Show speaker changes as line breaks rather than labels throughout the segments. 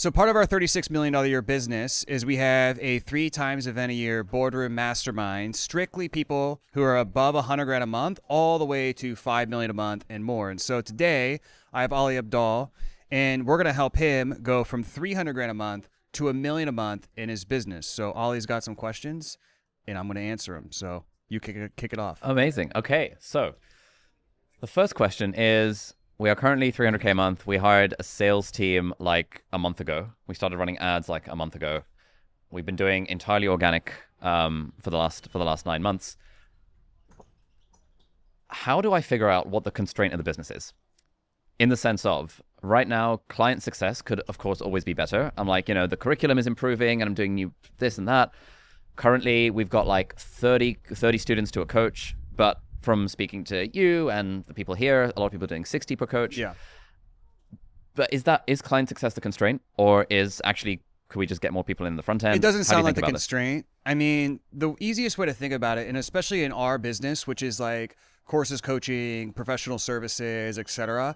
So part of our $36 million a year business is we have a 3 times event a year boardroom mastermind, strictly people who are above 100 grand a month, all the way to 5 million a month and more. And so today I have Ali Abdaal, and we're going to help him go from 300 grand a month to $1 million a month in his business. So Ali's got some questions and I'm going to answer them. So you kick it off.
Amazing. Okay. So the first question is, we are currently 300K a month. We hired a sales team like a month ago. We started running ads like a month ago. We've been doing entirely organic for the last 9 months. How do I figure out what the constraint of the business is? In the sense of, right now, client success could, of course, always be better. I'm like, the curriculum is improving and I'm doing new this and that. Currently, we've got like 30 students to a coach, but from speaking to you and the people here, a lot of people are doing 60 per coach.
Yeah.
But is client success the constraint, or could we just get more people in the front end?
It doesn't sound like the constraint. I mean, the easiest way to think about it, and especially in our business, which is like courses, coaching, professional services, etc.,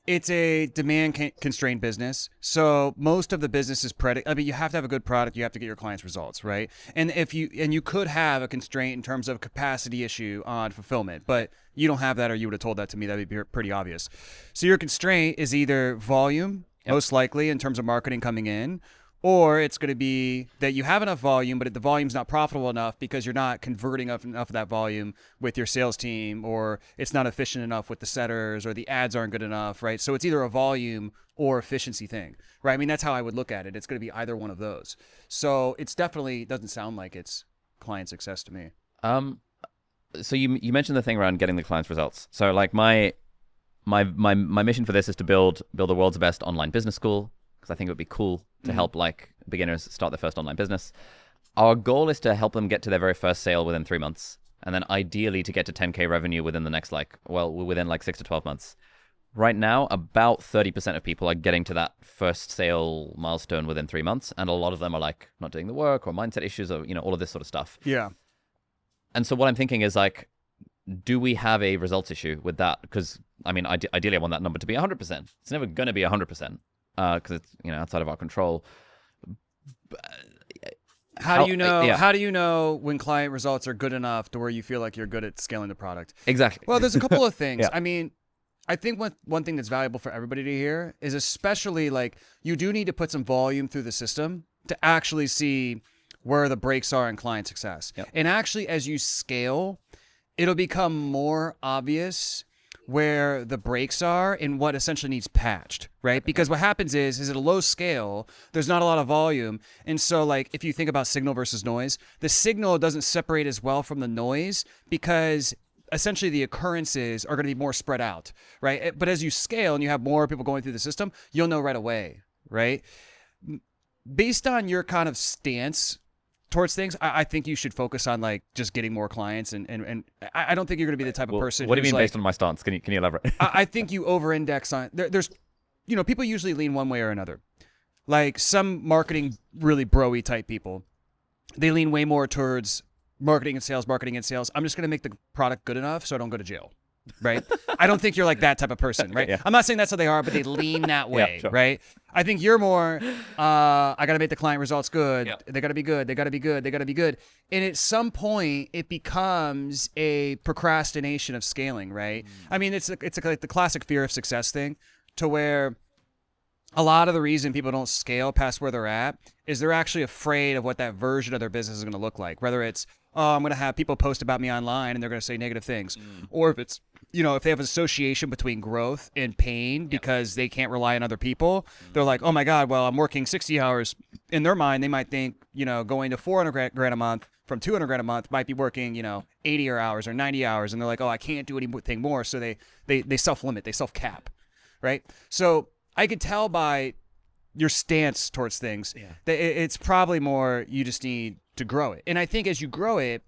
it's a demand constrained business. So most of the business is you have to have a good product. You have to get your clients results, right? And you could have a constraint in terms of capacity issue on fulfillment, but you don't have that, or you would have told that to me. That would be pretty obvious. So your constraint is either volume, most likely in terms of marketing coming in, or it's going to be that you have enough volume, but the volume's not profitable enough because you're not converting enough of that volume with your sales team, or it's not efficient enough with the setters, or the ads aren't good enough, right? So it's either a volume or efficiency thing, right? I mean, that's how I would look at it. It's going to be either one of those. So it's definitely doesn't sound like it's client success to me.
So you mentioned the thing around getting the client's results. So like my mission for this is to build the world's best online business school, because I think it would be cool to help like beginners start their first online business. Our goal is to help them get to their very first sale within 3 months, and then ideally to get to 10K revenue within the next within 6 to 12 months. Right now, about 30% of people are getting to that first sale milestone within 3 months, and a lot of them are like not doing the work or mindset issues or all of this sort of stuff.
Yeah.
And so what I'm thinking is like, do we have a results issue with that? Because I mean, ideally I want that number to be 100%. It's never going to be 100%. Because it's outside of our control.
How do you know when client results are good enough to where you feel like you're good at scaling the product?
Exactly.
Well, there's a couple of things.
Yeah.
I mean, I think one thing that's valuable for everybody to hear is, especially like, you do need to put some volume through the system to actually see where the breaks are in client success.
Yep.
And actually, as you scale, it'll become more obvious where the breaks are and what essentially needs patched, right? Because what happens is at a low scale, there's not a lot of volume. And so like, if you think about signal versus noise, the signal doesn't separate as well from the noise because essentially the occurrences are going to be more spread out, right? But as you scale and you have more people going through the system, you'll know right away, right? Based on your kind of stance towards things, I think you should focus on like just getting more clients, and I don't think you're going to be the type of person.
What do you mean based on my stance? Can you elaborate?
I think you over-index on there's people usually lean one way or another. Like some marketing really bro-y type people, they lean way more towards marketing and sales. I'm just going to make the product good enough so I don't go to jail. Right? I don't think you're like that type of person, right? Yeah. I'm not saying that's how they are, but they lean that way, sure. Right? I think you're more, I got to make the client results good. Yeah. They got to be good. They got to be good. They got to be good. And at some point, it becomes a procrastination of scaling, right? I mean, it's like the classic fear of success thing, to where a lot of the reason people don't scale past where they're at is they're actually afraid of what that version of their business is going to look like. Whether it's, I'm going to have people post about me online and they're going to say negative things. Or if it's, if they have an association between growth and pain because they can't rely on other people, they're like, oh my God, well, I'm working 60 hours. In their mind, they might think, going to 400 grand a month from 200 grand a month might be working, 80 hours or 90 hours. And they're like, oh, I can't do anything more. So they self-limit, they self-cap, right? So I could tell by your stance towards things that it's probably more you just need to grow it. And I think as you grow it,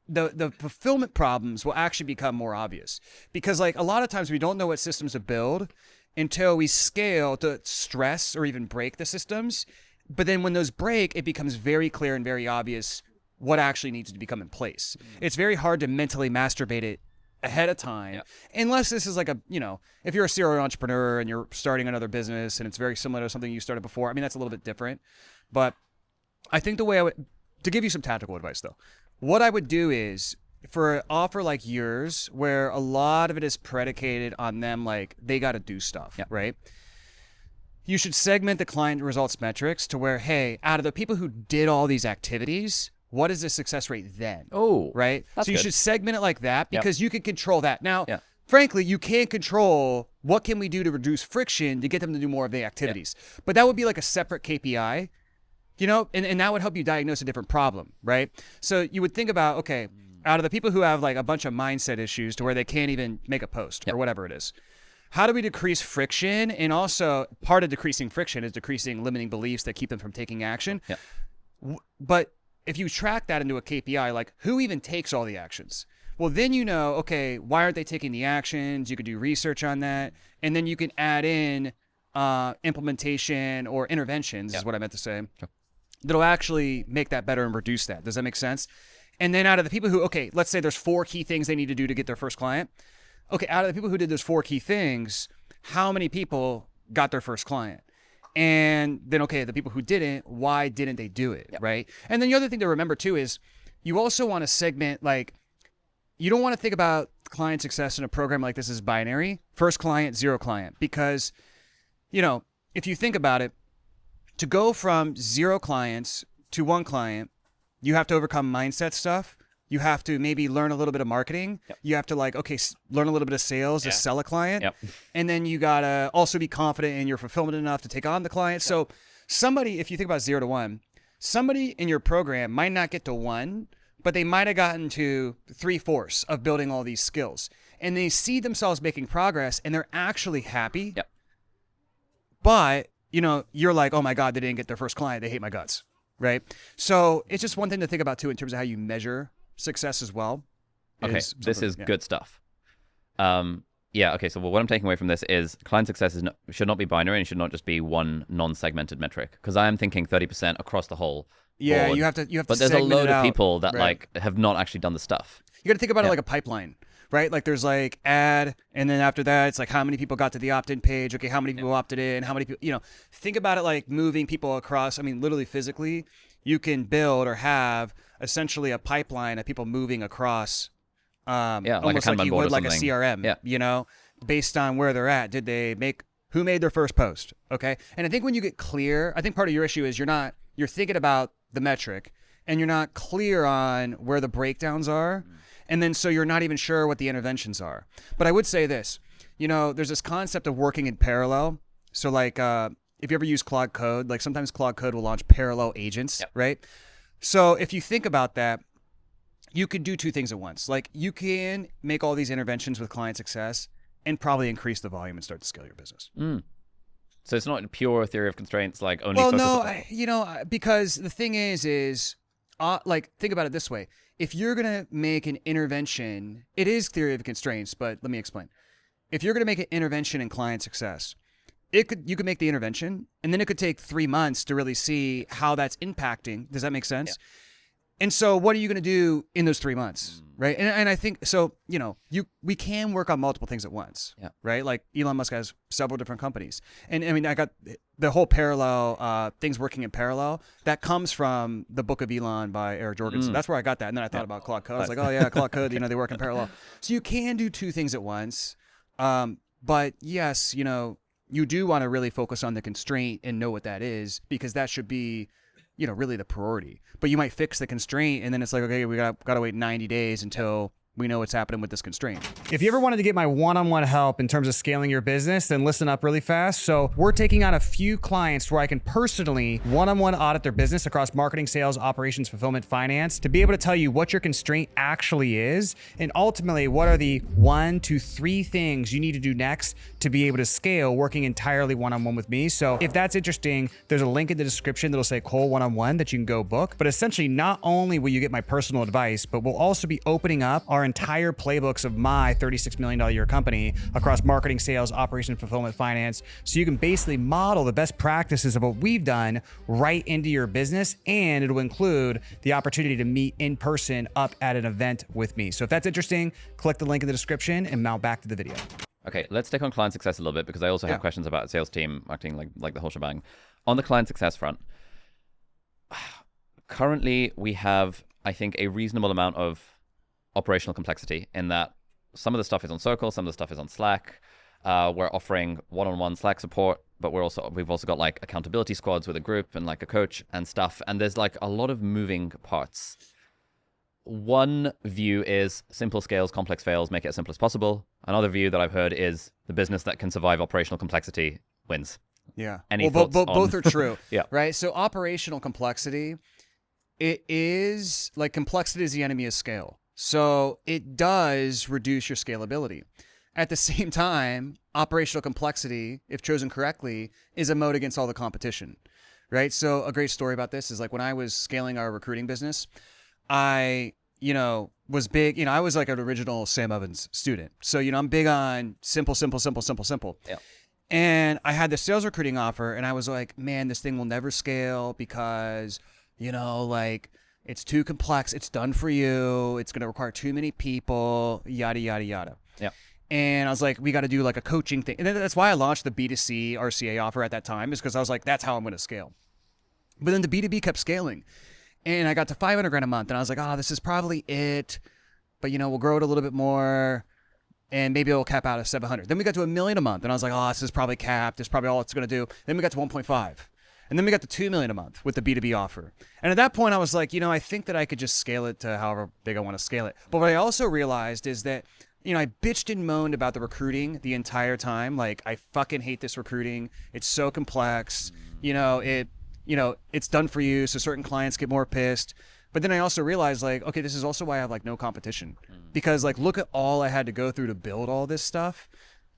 the fulfillment problems will actually become more obvious, because like a lot of times we don't know what systems to build until we scale to stress or even break the systems. But then when those break, it becomes very clear and very obvious what actually needs to become in place. It's very hard to mentally masturbate it ahead of time. Unless this is like a, if you're a serial entrepreneur and you're starting another business and it's very similar to something you started before, I mean, that's a little bit different. But I think the way to give you some tactical advice though, what I would do is for an offer like yours, where a lot of it is predicated on them, like they got to do stuff, right? You should segment the client results metrics to where, hey, out of the people who did all these activities, what is the success rate then?
Oh,
right. So you should segment it like that because you can control that. Now, frankly, you can't control what can we do to reduce friction to get them to do more of the activities. But that would be like a separate KPI, and that would help you diagnose a different problem, right? So you would think about, okay, out of the people who have like a bunch of mindset issues to where they can't even make a post or whatever it is, how do we decrease friction? And also part of decreasing friction is decreasing limiting beliefs that keep them from taking action. But if you track that into a KPI, like who even takes all the actions? Well, then okay, why aren't they taking the actions? You could do research on that. And then you can add in implementation or interventions is what I meant to say. That'll actually make that better and reduce that. Does that make sense? And then out of the people who, okay, let's say there's 4 key things they need to do to get their first client. Okay, out of the people who did those 4 key things, how many people got their first client? And then, okay, the people who didn't, why didn't they do it, right? And then the other thing to remember too is you also want to segment, like, you don't want to think about client success in a program like this as binary, first client, 0 client, because, if you think about it, to go from 0 clients to 1 client, you have to overcome mindset stuff. You have to maybe learn a little bit of marketing. You have to learn a little bit of sales to sell a client. And then you got to also be confident in your fulfillment enough to take on the client. So somebody, if you think about 0 to 1, somebody in your program might not get to 1, but they might have gotten to 3/4 of building all these skills. And they see themselves making progress and they're actually happy. But, you're like, oh my God, they didn't get their first client. They hate my guts. Right? So it's just one thing to think about too in terms of how you measure success as well.
Okay, this is good stuff. Okay, so what I'm taking away from this is client success should not be binary and should not just be one non-segmented metric, because I am thinking 30% across the whole board.
you have to
but there's a
segment
load
it
of
out,
people that
right?
have not actually done the stuff.
You got to think about it like a pipeline, right? Like there's like ad, and then after that it's like how many people got to the opt-in page, okay, how many people opted in, how many people, think about it like moving people across. I mean, literally physically you can build or have essentially a pipeline of people moving across, almost like you would like a CRM, based on where they're at. Who made their first post? Okay. And I think when you get clear, I think part of your issue is you're thinking about the metric and you're not clear on where the breakdowns are. And then so you're not even sure what the interventions are. But I would say this, there's this concept of working in parallel. So like, if you ever use Claude Code, like sometimes Claude Code will launch parallel agents, right? So if you think about that, you could do 2 things at once. Like you can make all these interventions with client success and probably increase the volume and start to scale your business.
So it's not a pure theory of constraints, like only.
Well,
focus
no, because the thing is like think about it this way: if you're gonna make an intervention, it is theory of constraints. But let me explain. If you're gonna make an intervention in client success, you could make the intervention, and then it could take 3 months to really see how that's impacting. Does that make sense? And so what are you going to do in those 3 months, right? And I think, so, we can work on multiple things at once, right? Like Elon Musk has several different companies. And I mean, I got the whole parallel, things working in parallel, that comes from the Book of Elon by Eric Jorgensen. That's where I got that. And then I thought about Claude Code. I was like, oh yeah, Claude Code, they work in parallel. So you can do 2 things at once. But yes, you do want to really focus on the constraint and know what that is, because that should be, really the priority. But you might fix the constraint and then it's like, okay, we got to wait 90 days until we know what's happening with this constraint. If you ever wanted to get my one-on-one help in terms of scaling your business, then listen up really fast. So we're taking on a few clients where I can personally one-on-one audit their business across marketing, sales, operations, fulfillment, finance, to be able to tell you what your constraint actually is, and ultimately what are the 1 to 3 things you need to do next to be able to scale working entirely one-on-one with me. So if that's interesting, there's a link in the description that'll say Cole one-on-one that you can go book. But essentially, not only will you get my personal advice, but we'll also be opening up our our entire playbooks of my $36 million a year company across marketing, sales, operations, fulfillment, finance. So you can basically model the best practices of what we've done right into your business, and it'll include the opportunity to meet in person up at an event with me. So if that's interesting, click the link in the description and now back to the video.
Okay, let's take on client success a little bit, because I also have questions about sales team, marketing, like the whole shebang. On the client success front, currently we have, I think, a reasonable amount of operational complexity in that some of the stuff is on Circle, some of the stuff is on Slack. We're offering one-on-one Slack support, but we've also got like accountability squads with a group and like a coach and stuff. And there's like a lot of moving parts. One view is simple scales, complex fails, make it as simple as possible. Another view that I've heard is the business that can survive operational complexity wins.
Yeah.
Any
well,
thoughts on...
both are true.
Yeah.
Right. So operational complexity, it is like complexity is the enemy of scale. So it does reduce your scalability. At the same time, operational complexity, if chosen correctly, is a moat against all the competition, right? So a great story about this is like when I was scaling our recruiting business, I, was big, I was like an original Sam Evans student. So, I'm big on simple.
Yeah.
And I had the sales recruiting offer and I was like, man, this thing will never scale because, it's too complex. It's done for you. It's going to require too many people, yada, yada, yada.
Yeah.
And I was like, we got to do like a coaching thing. And that's why I launched the B2C RCA offer at that time, is because I was like, that's how I'm going to scale. But then the B2B kept scaling. And I got to $500,000 a month. And I was like, oh, this is probably it. But, we'll grow it a little bit more. And maybe it'll cap out at 700. Then we got to $1 million a month. And I was like, oh, this is probably capped. This is probably all it's going to do. Then we got to 1.5. And then we got to $2 million a month with the B2B offer. And at that point, I was like, I think that I could just scale it to however big I want to scale it. But what I also realized is that, I bitched and moaned about the recruiting the entire time. Like, I fucking hate this recruiting. It's so complex. It's done for you. So certain clients get more pissed. But then I also realized, like, okay, this is also why I have like no competition, because like, look at all I had to go through to build all this stuff.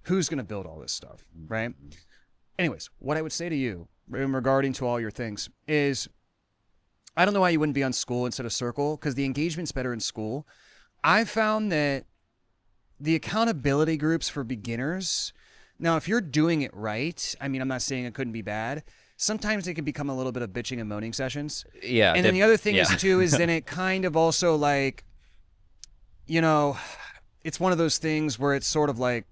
Who's going to build all this stuff? Right. Anyways, what I would say to you in regarding to all your things is, I don't know why you wouldn't be on School instead of Circle, because the engagement's better in School. I found that the accountability groups for beginners, now, if you're doing it right, I'm not saying it couldn't be bad. Sometimes it can become a little bit of bitching and moaning sessions.
Yeah.
And then the other thing is too, is then it kind of also like, it's one of those things where it's sort of like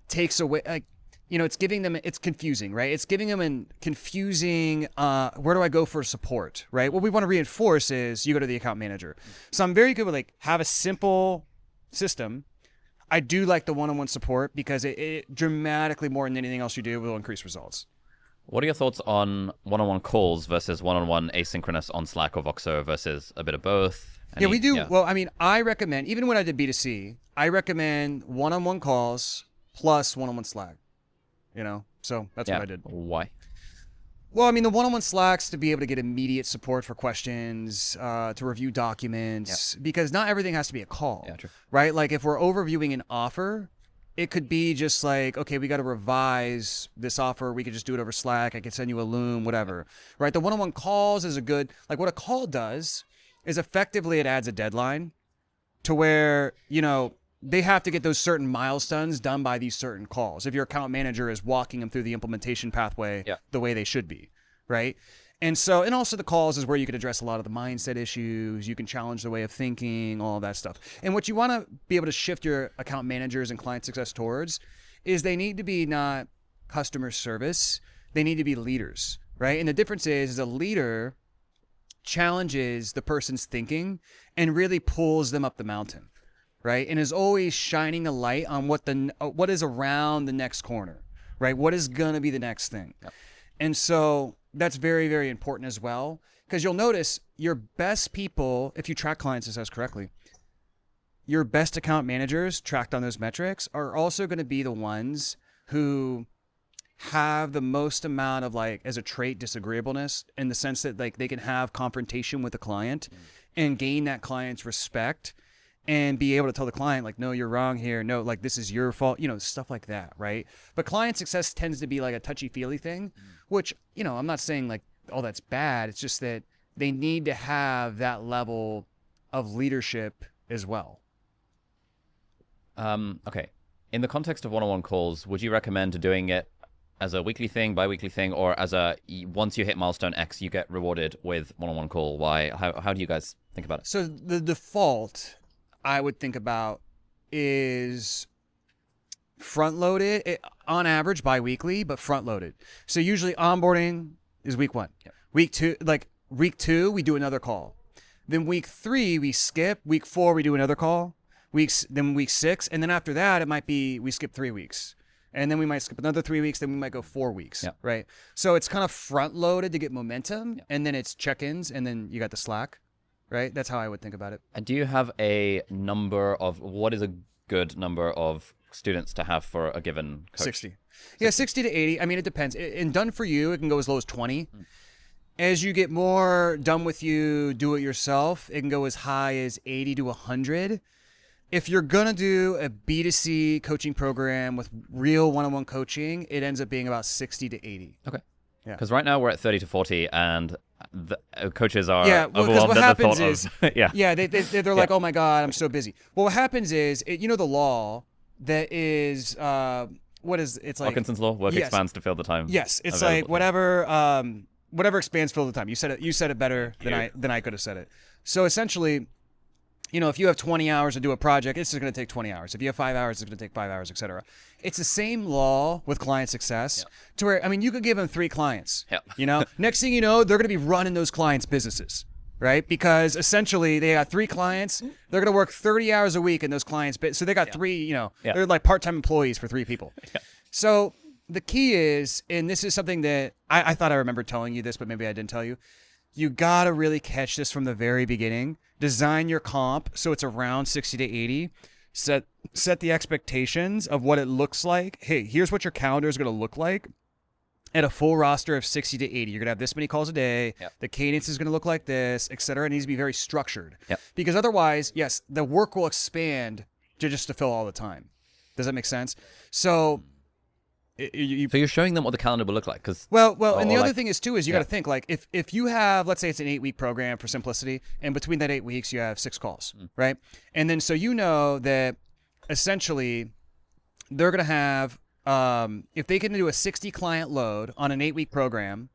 takes away, like, it's giving them, it's confusing, right? It's giving them a confusing, where do I go for support, right? What we want to reinforce is you go to the account manager. So I'm very good with like, have a simple system. I do like the one-on-one support because it dramatically, more than anything else you do, will increase results.
What are your thoughts on one-on-one calls versus one-on-one asynchronous on Slack or Voxer versus a bit of both?
Yeah, we do. Yeah. Well, I recommend, even when I did B2C, I recommend one-on-one calls plus one-on-one Slack. So that's what I did.
Why?
Well, the one-on-one Slacks to be able to get immediate support for questions, to review documents, because not everything has to be a call.
Yeah, true.
Right? Like if we're overviewing an offer, it could be just like, okay, we got to revise this offer. We could just do it over Slack. I could send you a Loom, whatever. Right? The one-on-one calls is a good, like what a call does is effectively it adds a deadline to where, they have to get those certain milestones done by these certain calls. If your account manager is walking them through the implementation pathway the way they should be, right? And also the calls is where you can address a lot of the mindset issues. You can challenge the way of thinking, all of that stuff. And what you want to be able to shift your account managers and client success towards is they need to be not customer service. They need to be leaders, right? And the difference is a leader challenges the person's thinking and really pulls them up the mountain. Right, and is always shining a light on what is around the next corner, right? What is gonna be the next thing, and so that's very, very important as well. Because you'll notice your best people, if you track client success correctly, your best account managers tracked on those metrics are also going to be the ones who have the most amount of like as a trait disagreeableness, in the sense that like they can have confrontation with the client and gain that client's respect. And be able to tell the client, like, no, you're wrong here. No, like, this is your fault, stuff like that, right? But client success tends to be like a touchy-feely thing, which, I'm not saying like, oh, that's bad. It's just that they need to have that level of leadership as well.
Okay. In the context of one-on-one calls, would you recommend doing it as a weekly thing, bi-weekly thing, or as a once you hit milestone X, you get rewarded with one-on-one call? Why? How do you guys think about it?
So the default I would think about is front loaded on average bi-weekly, but front loaded. So usually onboarding is week 1.
Yep.
Week two, we do another call. Then week 3, we skip. Week 4, we do another call. Then week 6, and then after that, it might be we skip 3 weeks. And then we might skip another 3 weeks, then we might go 4 weeks,
Yep.
right? So it's kind of front loaded to get momentum,
Yep.
and then it's check-ins, and then you got the slack, right? That's how I would think about it.
And do you have a number of what is a good number of students to have for a given coach?
60. Yeah, 60 to 80. I mean, it depends. And done for you, it can go as low as 20. As you get more done with you, do it yourself, it can go as high as 80 to 100. If you're going to do a B2C coaching program with real one-on-one coaching, it ends up being about 60 to 80.
Okay.
Yeah.
Because right now we're at 30 to 40, and the coaches are
Yeah, well, 'cause
overwhelmed
what
at the
happens
thought
is,
of
yeah, they're like, oh my God, I'm so busy. Well, what happens is, you know, the law that is, what is, it's like,
Parkinson's law, work
Yes.
expands to fill the time.
yes, it's
available.
like whatever expands fill the time. You said it better than I could have said it. So essentially, you know, if you have 20 hours to do a project, it's just going to take 20 hours. If you have 5 hours, it's going to take 5 hours, etc. It's the same law with client success to where, I mean, you could give them 3 clients, you know, next thing you know, they're going to be running those clients' businesses, right? Because essentially they got 3 clients, they're going to work 30 hours a week in those clients' so they got 3, you know, they're like part-time employees for 3 people. So the key is, and this is something that I thought I remembered telling you this, but maybe I didn't tell you. You got to really catch this from the very beginning. Design your comp so it's around 60 to 80. Set the expectations of what it looks like. Hey, here's what your calendar is going to look like at a full roster of 60 to 80. You're going to have this many calls a day. The cadence is going to look like this, et cetera. It needs to be very structured. Because otherwise, yes, the work will expand to fill all the time. Does that make sense? So...
So you're showing them what the calendar will look like, because
Well, and the other thing is too is you got to think like if you have, let's say it's an 8-week program for simplicity, and between that 8 weeks you have 6 calls, right? And then so you know that essentially they're gonna have if they can do a 60 client load on an 8-week program,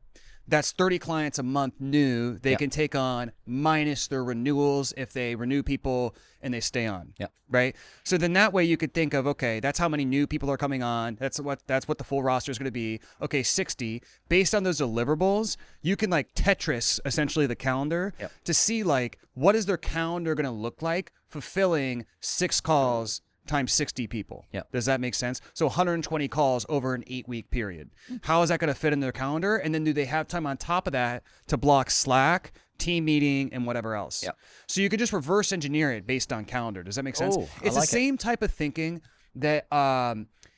that's 30 clients a month new they can take on minus their renewals if they renew people and they stay on. Right? So then that way you could think of, okay, that's how many new people are coming on. That's what the full roster is going to be. Okay, 60. Based on those deliverables, you can like Tetris essentially the calendar to see like what is their calendar going to look like fulfilling 6 calls times 60 people. Does that make sense? So 120 calls over an 8-week period. How is that going to fit in their calendar? And then do they have time on top of that to block Slack, team meeting, and whatever else? So you could just reverse engineer it based on calendar. Does that make sense? It's the same type of thinking that,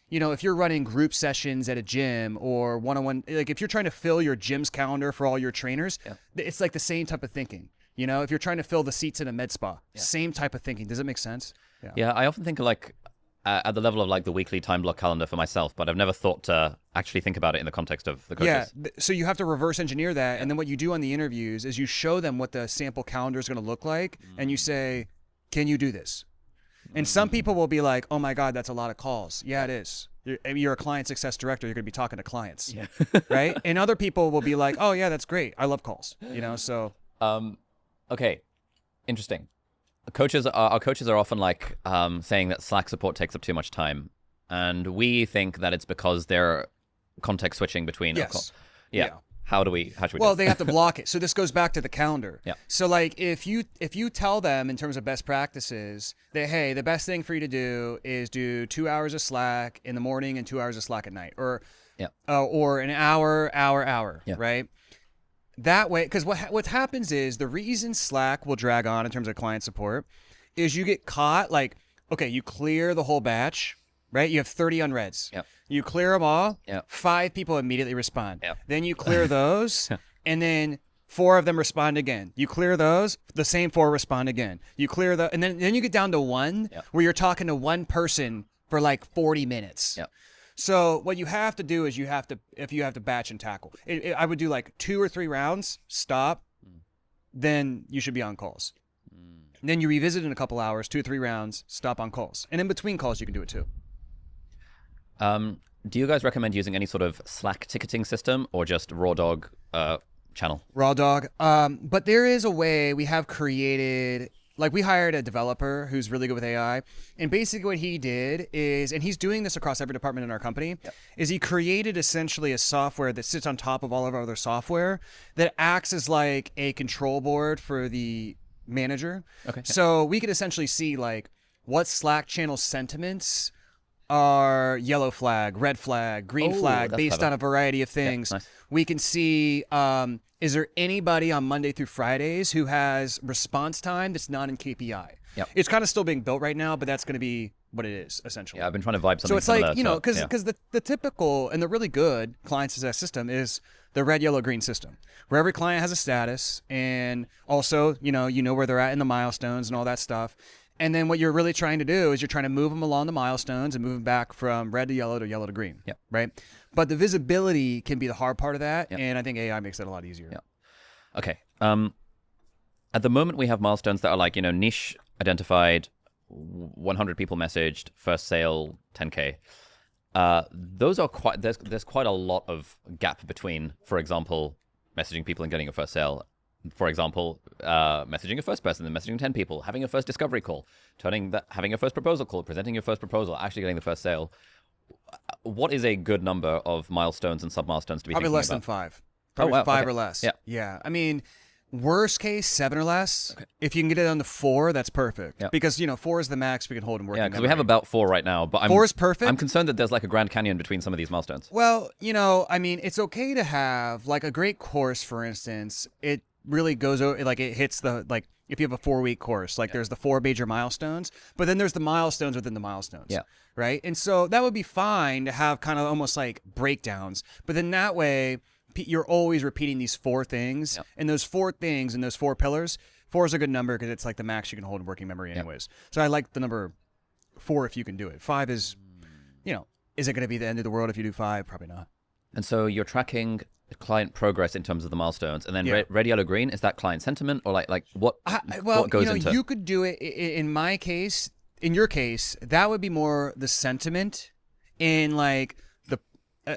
you know, if you're running group sessions at a gym or one-on-one, like if you're trying to fill your gym's calendar for all your trainers, it's like the same type of thinking. You know, if you're trying to fill the seats in a med spa, same type of thinking. Does it make sense?
Yeah, I often think like at the level of like the weekly time block calendar for myself, but I've never thought to actually think about it in the context of the coaches.
So you have to reverse engineer that, and then what you do on the interviews is you show them what the sample calendar is going to look like, and you say, "Can you do this?" And some people will be like, "Oh my God, that's a lot of calls." Yeah, it is. You're a client success director. You're going to be talking to clients, right? And other people will be like, "Oh yeah, that's great. I love calls." You know, so.
Okay, interesting. Our coaches are often like saying that Slack support takes up too much time, and we think that it's because they're context switching between. How should we?
Well, they have to block it. So this goes back to the calendar.
Yeah.
So like if you tell them in terms of best practices that, hey, the best thing for you to do is do 2 hours of Slack in the morning and 2 hours of Slack at night, or an hour, right? That way, because what happens is the reason Slack will drag on in terms of client support is you get caught like, okay, you clear the whole batch, right? You have 30 unreads. You clear them all. 5 people immediately respond. Then you clear those, and then 4 of them respond again. You clear those, the same 4 respond again. You clear and then you get down to 1 where you're talking to 1 person for like 40 minutes. So what you have to do is you have to batch and tackle. I would do like 2 or 3 rounds, stop, then you should be on calls. Then you revisit in a couple hours, 2 or 3 rounds, stop on calls. And in between calls, you can do it too.
Do you guys recommend using any sort of Slack ticketing system or just raw dog channel?
Raw dog. But there is a way we have created, like we hired a developer who's really good with AI. And basically what he did is, and he's doing this across every department in our company, is he created essentially a software that sits on top of all of our other software that acts as like a control board for the manager.
Okay.
So we could essentially see like what Slack channel sentiments are yellow flag, red flag, green flag, based
clever.
on a variety of things.
Nice.
We can see, is there anybody on Monday through Fridays who has response time that's not in KPI?
Yep.
It's kind of still being built right now, but that's going to be what it is, essentially.
Yeah, I've been trying to vibe something
So it's
similar
like, you know,
to-
because the typical and the really good client success system is the red, yellow, green system, where every client has a status, and also, you know where they're at in the milestones and all that stuff. And then what you're really trying to do is you're trying to move them along the milestones and move them back from red to yellow green.
Yep.
Right? But the visibility can be the hard part of that,
Yep.
and I think AI makes that a lot easier.
Yep. Okay. At the moment, we have milestones that are like, niche identified, 100 people messaged, first sale, 10K. Those are quite, there's quite a lot of gap between, for example, messaging people and getting a first sale. For example, messaging a first person, then messaging 10 people, having a first discovery call, having a first proposal call, presenting your first proposal, actually getting the first sale. What is a good number of milestones and sub-milestones to be
Probably
thinking
less
about?
than 5. Probably
wow,
5
okay.
or less.
Yeah.
Yeah. I mean, worst case, 7 or less.
Okay.
If you can get it on to 4, that's perfect.
Yeah.
Because, 4 is the max we can hold in working
Yeah, because we have about 4 right now, but
4 is perfect.
I'm concerned that there's like a Grand Canyon between some of these milestones.
Well, I mean, it's okay to have like a great course, for instance. It really goes over, like it hits the, like if you have a 4-week course, like there's the 4 major milestones, but then there's the milestones within the milestones.
Yeah.
Right. And so that would be fine to have kind of almost like breakdowns, but then that way you're always repeating these 4 things, and those 4 things and those 4 pillars. 4 is a good number because it's like the max you can hold in working memory anyways. So I like the number 4 if you can do it. 5 is, is it going to be the end of the world if you do 5? Probably not.
And so you're tracking client progress in terms of the milestones, and then red, yellow, green, is that client sentiment, or like what? What goes into?
You could do it in my case. In your case, that would be more the sentiment in like the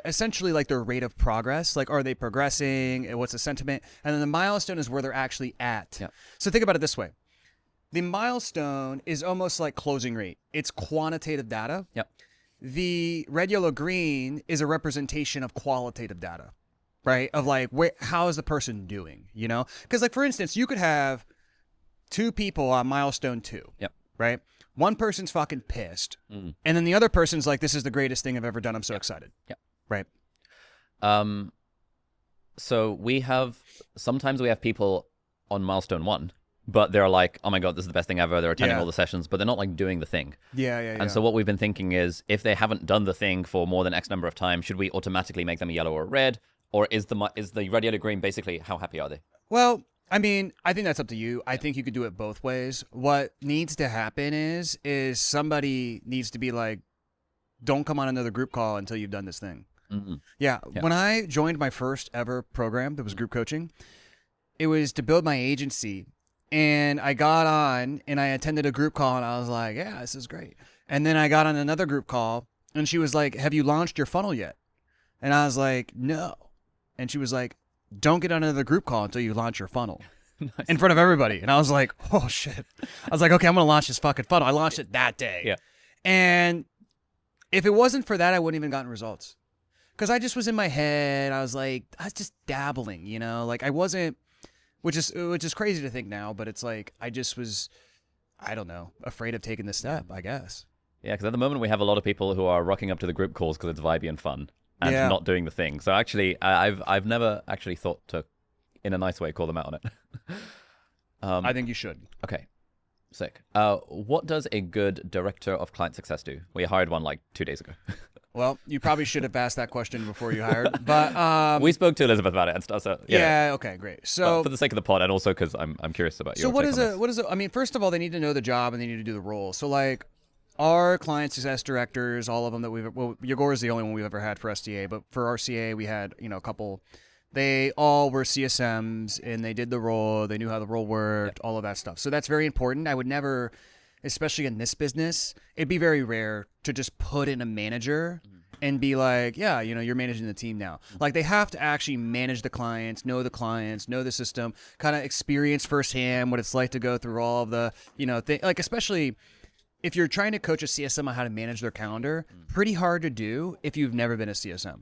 essentially like their rate of progress. Like, are they progressing? What's the sentiment? And then the milestone is where they're actually at.
Yeah.
So think about it this way. The milestone is almost like closing rate. It's quantitative data.
Yep.
The red, yellow, green is a representation of qualitative data, right? Of like, how is the person doing, Because like, for instance, you could have 2 people on milestone 2,
Yep.
right? One person's fucking pissed, and then the other person's like, this is the greatest thing I've ever done. I'm so excited.
Yep.
Right.
So sometimes we have people on milestone 1, but they're like, oh my God, this is the best thing ever. They're attending all the sessions, but they're not like doing the thing.
Yeah.
And so what we've been thinking is, if they haven't done the thing for more than X number of times, should we automatically make them a yellow or a red? Or is the red, yellow, green basically how happy are they?
Well, I mean, I think that's up to you. I think you could do it both ways. What needs to happen is somebody needs to be like, don't come on another group call until you've done this thing.
Mm-hmm.
Yeah. When I joined my first ever program that was group coaching, it was to build my agency. And I got on and I attended a group call and I was like, yeah, this is great. And then I got on another group call and she was like, have you launched your funnel yet? And I was like, no. And she was like, don't get on another group call until you launch your funnel.
Nice.
In front of everybody. And I was like, oh shit. I was like, okay, I'm going to launch this fucking funnel. I launched it that day.
Yeah.
And if it wasn't for that, I wouldn't even gotten results. Because I just was in my head. I was just dabbling, like I wasn't, which is crazy to think now, but it's like, I just was, I don't know, afraid of taking this step, I guess.
Yeah, because at the moment we have a lot of people who are rocking up to the group calls because it's vibey and fun, and not doing the thing. So actually, I've never actually thought to, in a nice way, call them out on it.
I think you should.
Okay, sick. What does a good director of client success do? We hired one like 2 days ago.
Well, you probably should have asked that question before you hired, but
we spoke to Elizabeth about it and stuff. So
yeah, okay, great. So
for the sake of the pod, and also because I'm curious about your.
So what
take
is
on
it?
this.
What is it? I mean, first of all, they need to know the job and they need to do the role. So like, our client success directors, all of them that Yegor is the only one we've ever had for SDA, but for RCA we had a couple They all were CSMs and they did the role. They knew how the role worked, all of that stuff. So that's very important. I would never, especially in this business, it'd be very rare to just put in a manager and be like, yeah, you're managing the team now. Like they have to actually manage the clients, know the system, kind of experience firsthand what it's like to go through all of the, like especially if you're trying to coach a CSM on how to manage their calendar, pretty hard to do if you've never been a CSM.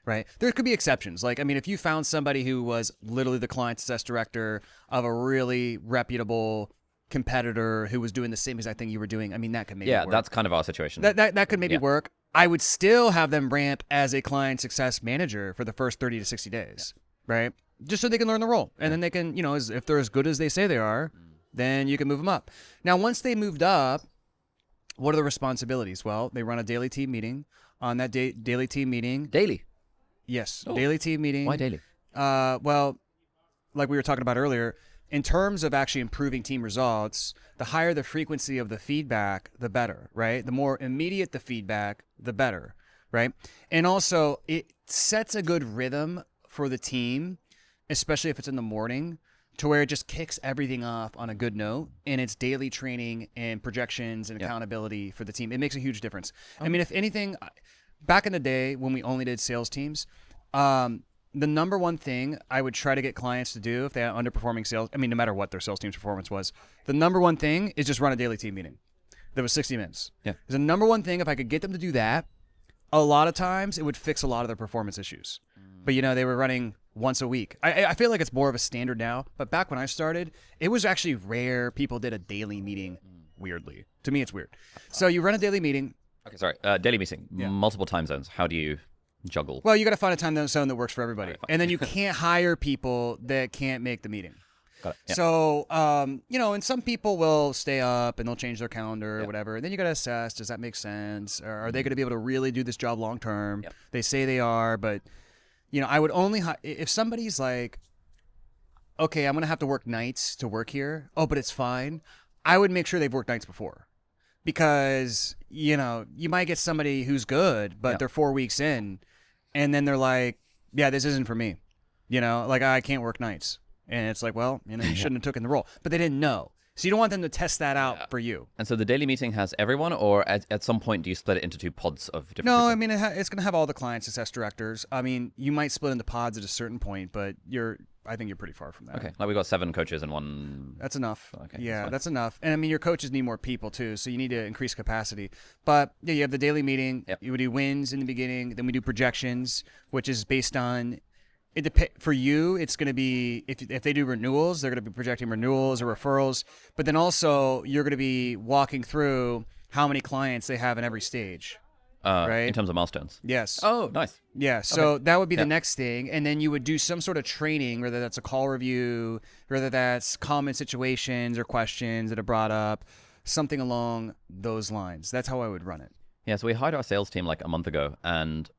Right. There could be exceptions. Like, I mean, if you found somebody who was literally the client success director of a really reputable competitor who was doing the same exact thing you were doing, I mean, that could maybe work.
That's kind of our situation.
That could maybe work. I would still have them ramp as a client success manager for the first 30 to 60 days, right? Just so they can learn the role. And then they can, if they're as good as they say they are, then you can move them up. Now, once they moved up, what are the responsibilities? Well, they run a daily team meeting. On that daily team meeting.
Daily?
Yes, daily team meeting.
Why daily?
Well, like we were talking about earlier, in terms of actually improving team results, the higher the frequency of the feedback, the better, right? The more immediate the feedback, the better, right? And also, it sets a good rhythm for the team, especially if it's in the morning, to where it just kicks everything off on a good note, and it's daily training and projections and accountability for the team. It makes a huge difference. I mean, if anything, back in the day when we only did sales teams, the number one thing I would try to get clients to do if they had underperforming sales, I mean, no matter what their sales team's performance was, the number one thing is just run a daily team meeting. That was 60 minutes.
Yeah.
The number one thing, if I could get them to do that, a lot of times it would fix a lot of their performance issues. But, they were running once a week. I feel like it's more of a standard now, but back when I started, it was actually rare people did a daily meeting, weirdly. To me, it's weird. So you run a daily meeting.
Okay, sorry. Daily meeting, multiple time zones. How do you juggle?
Well, you got to find a time zone that works for everybody. And then you can't hire people that can't make the meeting.
Got it. Yeah.
So, and some people will stay up and they'll change their calendar or whatever. And then you got to assess, does that make sense? Or are they going to be able to really do this job long term?
Yep.
They say they are, but, I would only, if somebody's like, okay, I'm going to have to work nights to work here. Oh, but it's fine. I would make sure they've worked nights before. Because, you might get somebody who's good, but they're 4 weeks in, and then they're like, yeah, this isn't for me. Like, I can't work nights. And it's like, well, you shouldn't have taken the role. But they didn't know. So you don't want them to test that out for you.
And so the daily meeting has everyone, or at some point do you split it into two pods of different
No,
people?
I mean, it's going to have all the client success directors. I mean, you might split into pods at a certain point, but I think you're pretty far from that.
Okay, like we got 7 coaches and one.
That's enough.
Okay,
yeah, that's enough. And I mean, your coaches need more people too, so you need to increase capacity. But yeah, you have the daily meeting.
Yep.
You would do wins in the beginning, then we do projections, which is based on. For you, it's going to be if they do renewals, they're going to be projecting renewals or referrals. But then also you're going to be walking through how many clients they have in every stage. Right?
In terms of milestones.
Yes.
Oh, nice.
Yeah, so that would be the next thing. And then you would do some sort of training, whether that's a call review, whether that's common situations or questions that are brought up, something along those lines. That's how I would run it.
Yeah, so we hired our sales team like a month ago, and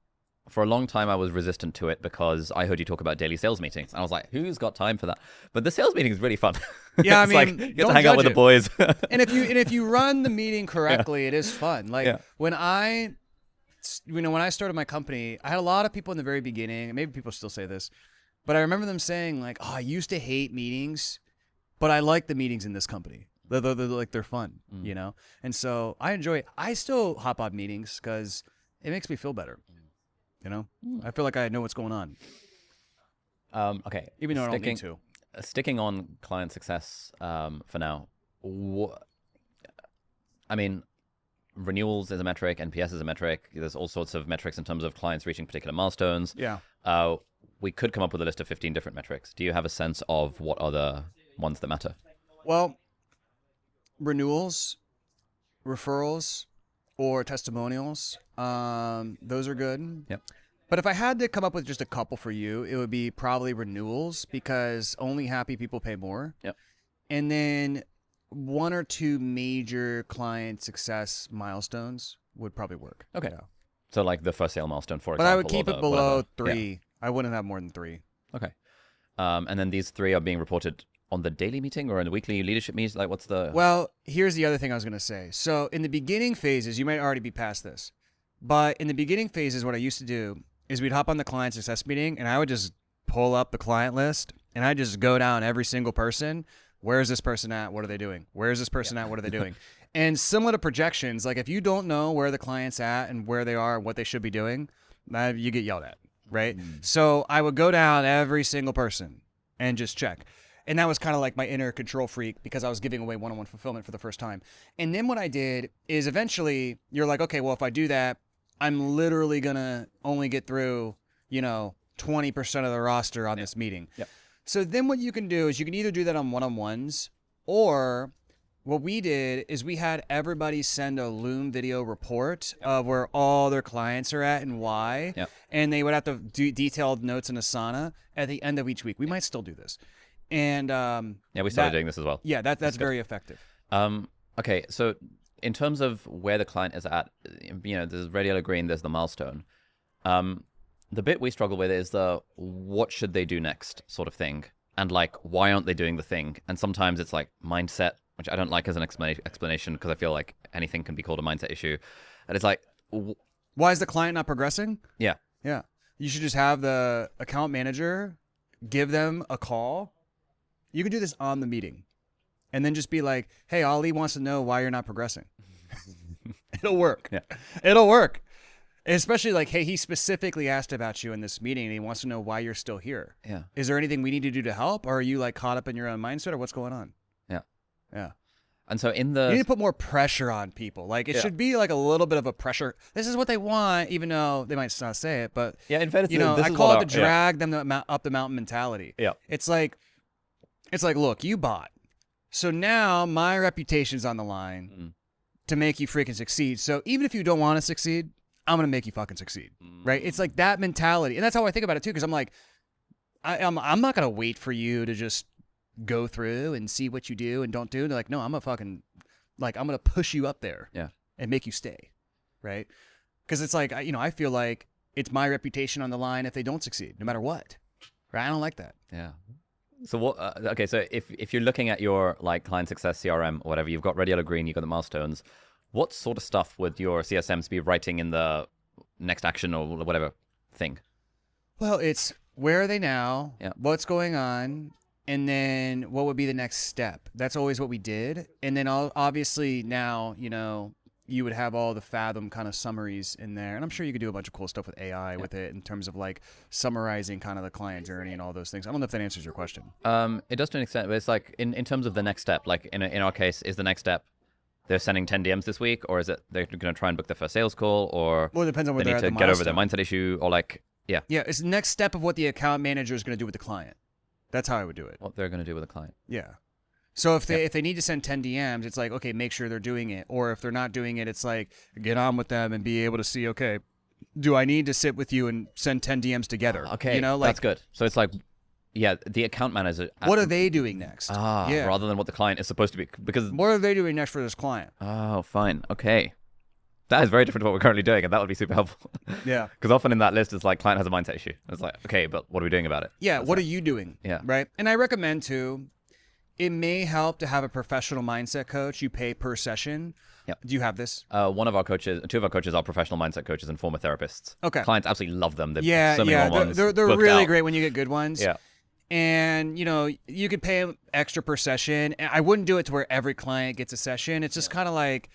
for a long time I was resistant to it because I heard you talk about daily sales meetings. And I was like, who's got time for that? But the sales meeting is really fun.
Yeah, I
it's
mean,
like, you get
don't
to hang out
judge
with
it.
the boys.
And if you run the meeting correctly, it is fun. Like when I started my company, I had a lot of people in the very beginning, and maybe people still say this, but I remember them saying like, oh, I used to hate meetings, but I like the meetings in this company. They're fun, And so I enjoy it. I still hop on meetings because it makes me feel better. I feel like I know what's going on.
Okay.
Even though I don't need to.
Sticking on client success for now. I mean, renewals is a metric, NPS is a metric. There's all sorts of metrics in terms of clients reaching particular milestones.
Yeah.
We could come up with a list of 15 different metrics. Do you have a sense of what are the ones that matter?
Well, renewals, referrals, or testimonials, those are good.
Yep.
But if I had to come up with just a couple for you, it would be probably renewals, because only happy people pay more.
Yep.
And then 1 or 2 major client success milestones would probably work.
Okay.
Yeah.
So like the first sale milestone, for
But
example.
I would keep it below
whatever.
3.
Yeah.
I wouldn't have more than 3.
Okay. And then these 3 are being reported on the daily meeting or in the weekly leadership meetings? Like what's the...
Well, here's the other thing I was going to say. So in the beginning phases, you might already be past this, but in the beginning phases, what I used to do is we'd hop on the client success meeting and I would just pull up the client list and I just go down every single person. Where's this person at? What are they doing? Where's this person at? What are they doing? And similar to projections, like if you don't know where the client's at and where they are, what they should be doing, you get yelled at, right? So I would go down every single person and just check. And that was kind of like my inner control freak because I was giving away one-on-one fulfillment for the first time. And then what I did is eventually you're like, okay, well, if I do that, I'm literally going to only get through, 20% of the roster on this meeting.
Yep.
So then what you can do is you can either do that on one-on-ones, or what we did is we had everybody send a Loom video report of where all their clients are at and why.
Yep.
And they would have to do detailed notes in Asana at the end of each week. We might still do this. And
we started doing this as well.
Yeah, that's very effective.
Okay, so in terms of where the client is at, there's red, yellow, green, there's the milestone. The bit we struggle with is the what should they do next sort of thing. And like, why aren't they doing the thing? And sometimes it's like mindset, which I don't like as an explanation because I feel like anything can be called a mindset issue. And it's like...
Why is the client not progressing?
Yeah.
Yeah. You should just have the account manager give them a call. You can do this on the meeting. And then just be like, hey, Ali wants to know why you're not progressing. It'll work.
Yeah.
It'll work. Especially like, hey, he specifically asked about you in this meeting and he wants to know why you're still here.
Yeah.
Is there anything we need to do to help? Or are you like caught up in your own mindset or what's going on?
Yeah.
Yeah.
And so you
need to put more pressure on people. Like it should be like a little bit of a pressure. This is what they want, even though they might not say it. But
in fact,
I call it the drag them up the mountain mentality.
Yeah.
It's like, look, you bought. So now my reputation's on the line to make you freaking succeed. So even if you don't want to succeed, I'm going to make you fucking succeed. Right? It's like that mentality. And that's how I think about it too. Cause I'm like, I'm not going to wait for you to just go through and see what you do and don't do. They're like, no, I'm going to push you up there and make you stay. Right? Cause it's like, I feel like it's my reputation on the line if they don't succeed, no matter what. Right? I don't like that.
Yeah. So what? Okay, so if you're looking at your like client success CRM or whatever, you've got red, yellow, green, you've got the milestones. What sort of stuff would your CSMs be writing in the next action or whatever thing?
Well, it's where are they now?
Yeah.
What's going on? And then what would be the next step? That's always what we did. And then obviously now, you would have all the Fathom kind of summaries in there. And I'm sure you could do a bunch of cool stuff with AI with it in terms of like summarizing kind of the client journey and all those things. I don't know if that answers your question.
It does to an extent, but it's like in terms of the next step, like in our case, is the next step they're sending 10 DMs this week, or is it they're going to try and book their first sales call, or
well, it depends on where
they
they're
need
at
to
the
get over their
milestone.
mindset issue, or like, yeah.
Yeah, it's the next step of what the account manager is going to do with the client. That's how I would do it.
What they're going to do with the client.
Yeah. So if they need to send 10 DMs, it's like, okay, make sure they're doing it. Or if they're not doing it, it's like, get on with them and be able to see, okay, do I need to sit with you and send 10 DMs together?
Okay, that's good. So it's like, yeah, the account manager.
What are they doing next?
Rather than what the client is supposed to be. Because
what are they doing next for this client?
Oh, fine. Okay. That is very different to what we're currently doing, and that would be super helpful.
Yeah.
Because often in that list, it's like, client has a mindset issue. It's like, okay, but what are we doing about it?
Yeah, what are you doing?
Yeah.
Right? And I recommend, too, it may help to have a professional mindset coach. You pay per session.
Yep.
Do you have this?
Two of our coaches are professional mindset coaches and former therapists.
Okay.
Clients absolutely love them. They've so many more ones
they're
booked
really
out.
great when you get good ones.
Yeah.
And, you could pay them extra per session. And I wouldn't do it to where every client gets a session. It's just kind of like,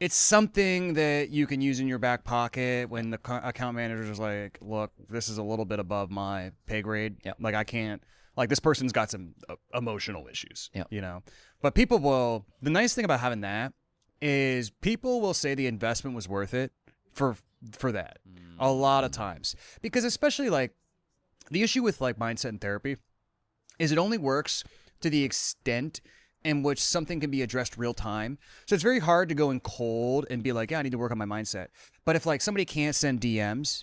it's something that you can use in your back pocket when the account manager is like, look, this is a little bit above my pay grade.
Yep.
Like, I can't, like, this person's got some emotional issues,
Yep.
But people will, the nice thing about having that is people will say the investment was worth it for that a lot of times. Because especially, like, the issue with, like, mindset and therapy is it only works to the extent in which something can be addressed real time. So it's very hard to go in cold and be like, yeah, I need to work on my mindset. But if like somebody can't send DMs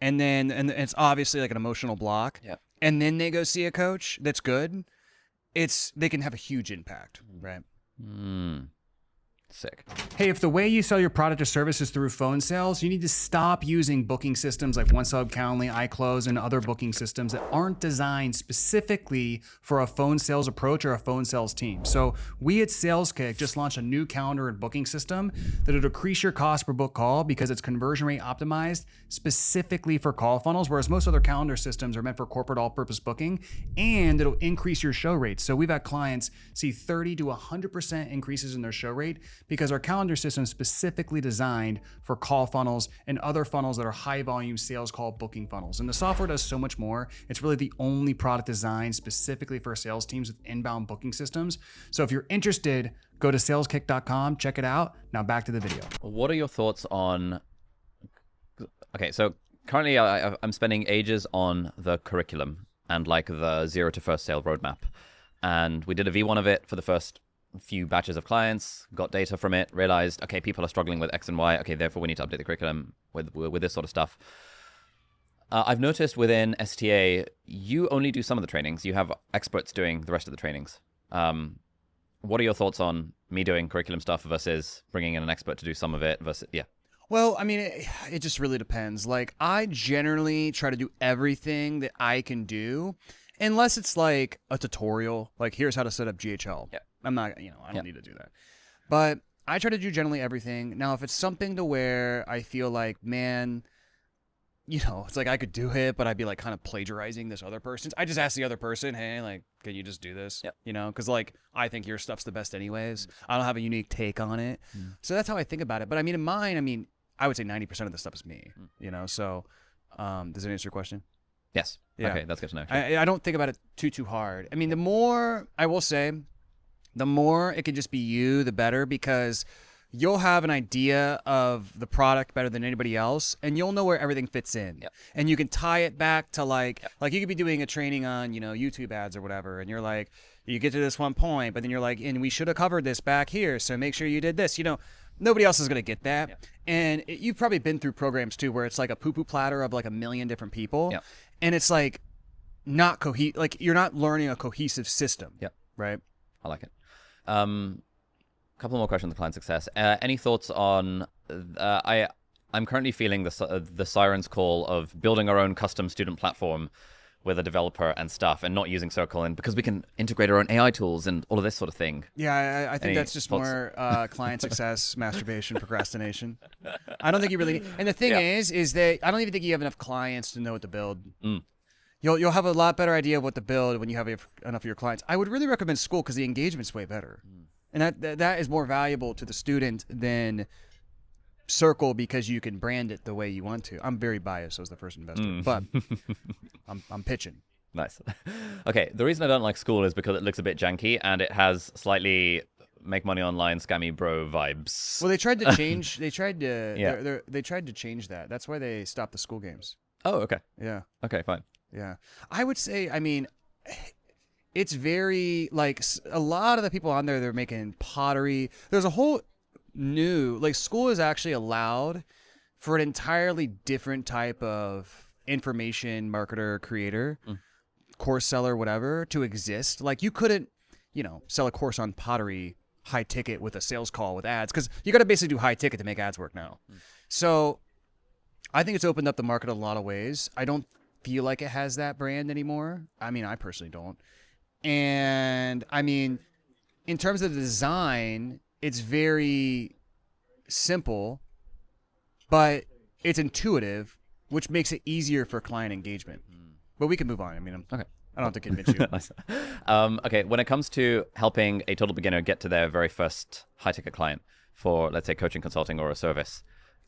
and it's obviously like an emotional block, and then they go see a coach that's good, they can have a huge impact, right?
Sick.
Hey, if the way you sell your product or service is through phone sales, you need to stop using booking systems like OneSub, Calendly, iClose, and other booking systems that aren't designed specifically for a phone sales approach or a phone sales team. So we at Saleskick just launched a new calendar and booking system that'll decrease your cost per book call because it's conversion rate optimized specifically for call funnels, whereas most other calendar systems are meant for corporate all-purpose booking, and it'll increase your show rate. So we've had clients see 30 to 100% increases in their show rate because our calendar system is specifically designed for call funnels and other funnels that are high volume sales call booking funnels. And the software does so much more. It's really the only product designed specifically for sales teams with inbound booking systems. So if you're interested, go to saleskick.com, check it out. Now back to the video.
What are your thoughts on... Okay, so currently I'm spending ages on the curriculum and like the zero to first sale roadmap. And we did a V1 of it for the first few batches of clients, got data from it, realized, okay, people are struggling with X and Y. Okay, therefore we need to update the curriculum with this sort of stuff. I've noticed within STA, you only do some of the trainings. You have experts doing the rest of the trainings. What are your thoughts on me doing curriculum stuff versus bringing in an expert to do some of it versus, yeah.
Well, I mean, it just really depends. Like, I generally try to do everything that I can do, unless it's like a tutorial, like here's how to set up GHL.
Yeah.
I'm not, I don't need to do that. But I try to do generally everything. Now, if it's something to where I feel like, man, it's like I could do it, but I'd be like kind of plagiarizing this other person's. I just ask the other person, hey, like, can you just do this?
Yep.
Because like I think your stuff's the best anyways. I don't have a unique take on it. So that's how I think about it. But I mean, in mine, I would say 90% of the stuff is me, So does that answer your question?
Yes.
Yeah.
Okay, that's good to know.
I don't think about it too hard. I mean, the more, I will say, the more it can just be you, the better, because you'll have an idea of the product better than anybody else, and you'll know where everything fits in.
Yep.
And you can tie it back to like you could be doing a training on, YouTube ads or whatever, and you're like, you get to this one point, but then you're like, and we should have covered this back here, so make sure you did this. Nobody else is going to get that.
Yep.
And you've probably been through programs too where it's like a poo-poo platter of like a million different people.
Yep.
And it's like not like you're not learning a cohesive system.
Yep.
Right?
I like it. Couple more questions on client success. Any thoughts on... I'm currently feeling the siren's call of building our own custom student platform with a developer and stuff, and not using Circle, and because we can integrate our own AI tools and all of this sort of thing.
Yeah, I think
Any
that's just
thoughts?
more client success, masturbation, procrastination. I don't think you really need, and the thing is that I don't even think you have enough clients to know what to build. You'll have a lot better idea of what to build when you have enough of your clients. I would really recommend school because the engagement's way better, and that is more valuable to the student than Circle because you can brand it the way you want to. I'm very biased as the first investor, but I'm pitching.
Nice. Okay, the reason I don't like school is because it looks a bit janky and it has slightly make money online scammy bro vibes.
Well, they tried to change. They tried to.
Yeah.
They tried to change that. That's why they stopped the school games.
Oh, okay.
Yeah.
Okay, fine.
Yeah. I would say. I mean, it's very like a lot of the people on there. They're making pottery. There's a whole new school is actually allowed for an entirely different type of information marketer, creator, course seller, whatever, to exist. Like you couldn't, sell a course on pottery high ticket with a sales call with ads because you got to basically do high ticket to make ads work now. So I think it's opened up the market in a lot of ways. I don't feel like it has that brand anymore. I mean, I personally don't. And I mean, in terms of the design, it's very simple, but it's intuitive, which makes it easier for client engagement. But we can move on. I mean,
Okay.
I don't have to convince you.
Nice. Okay, when it comes to helping a total beginner get to their very first high-ticket client for, let's say, coaching, consulting, or a service,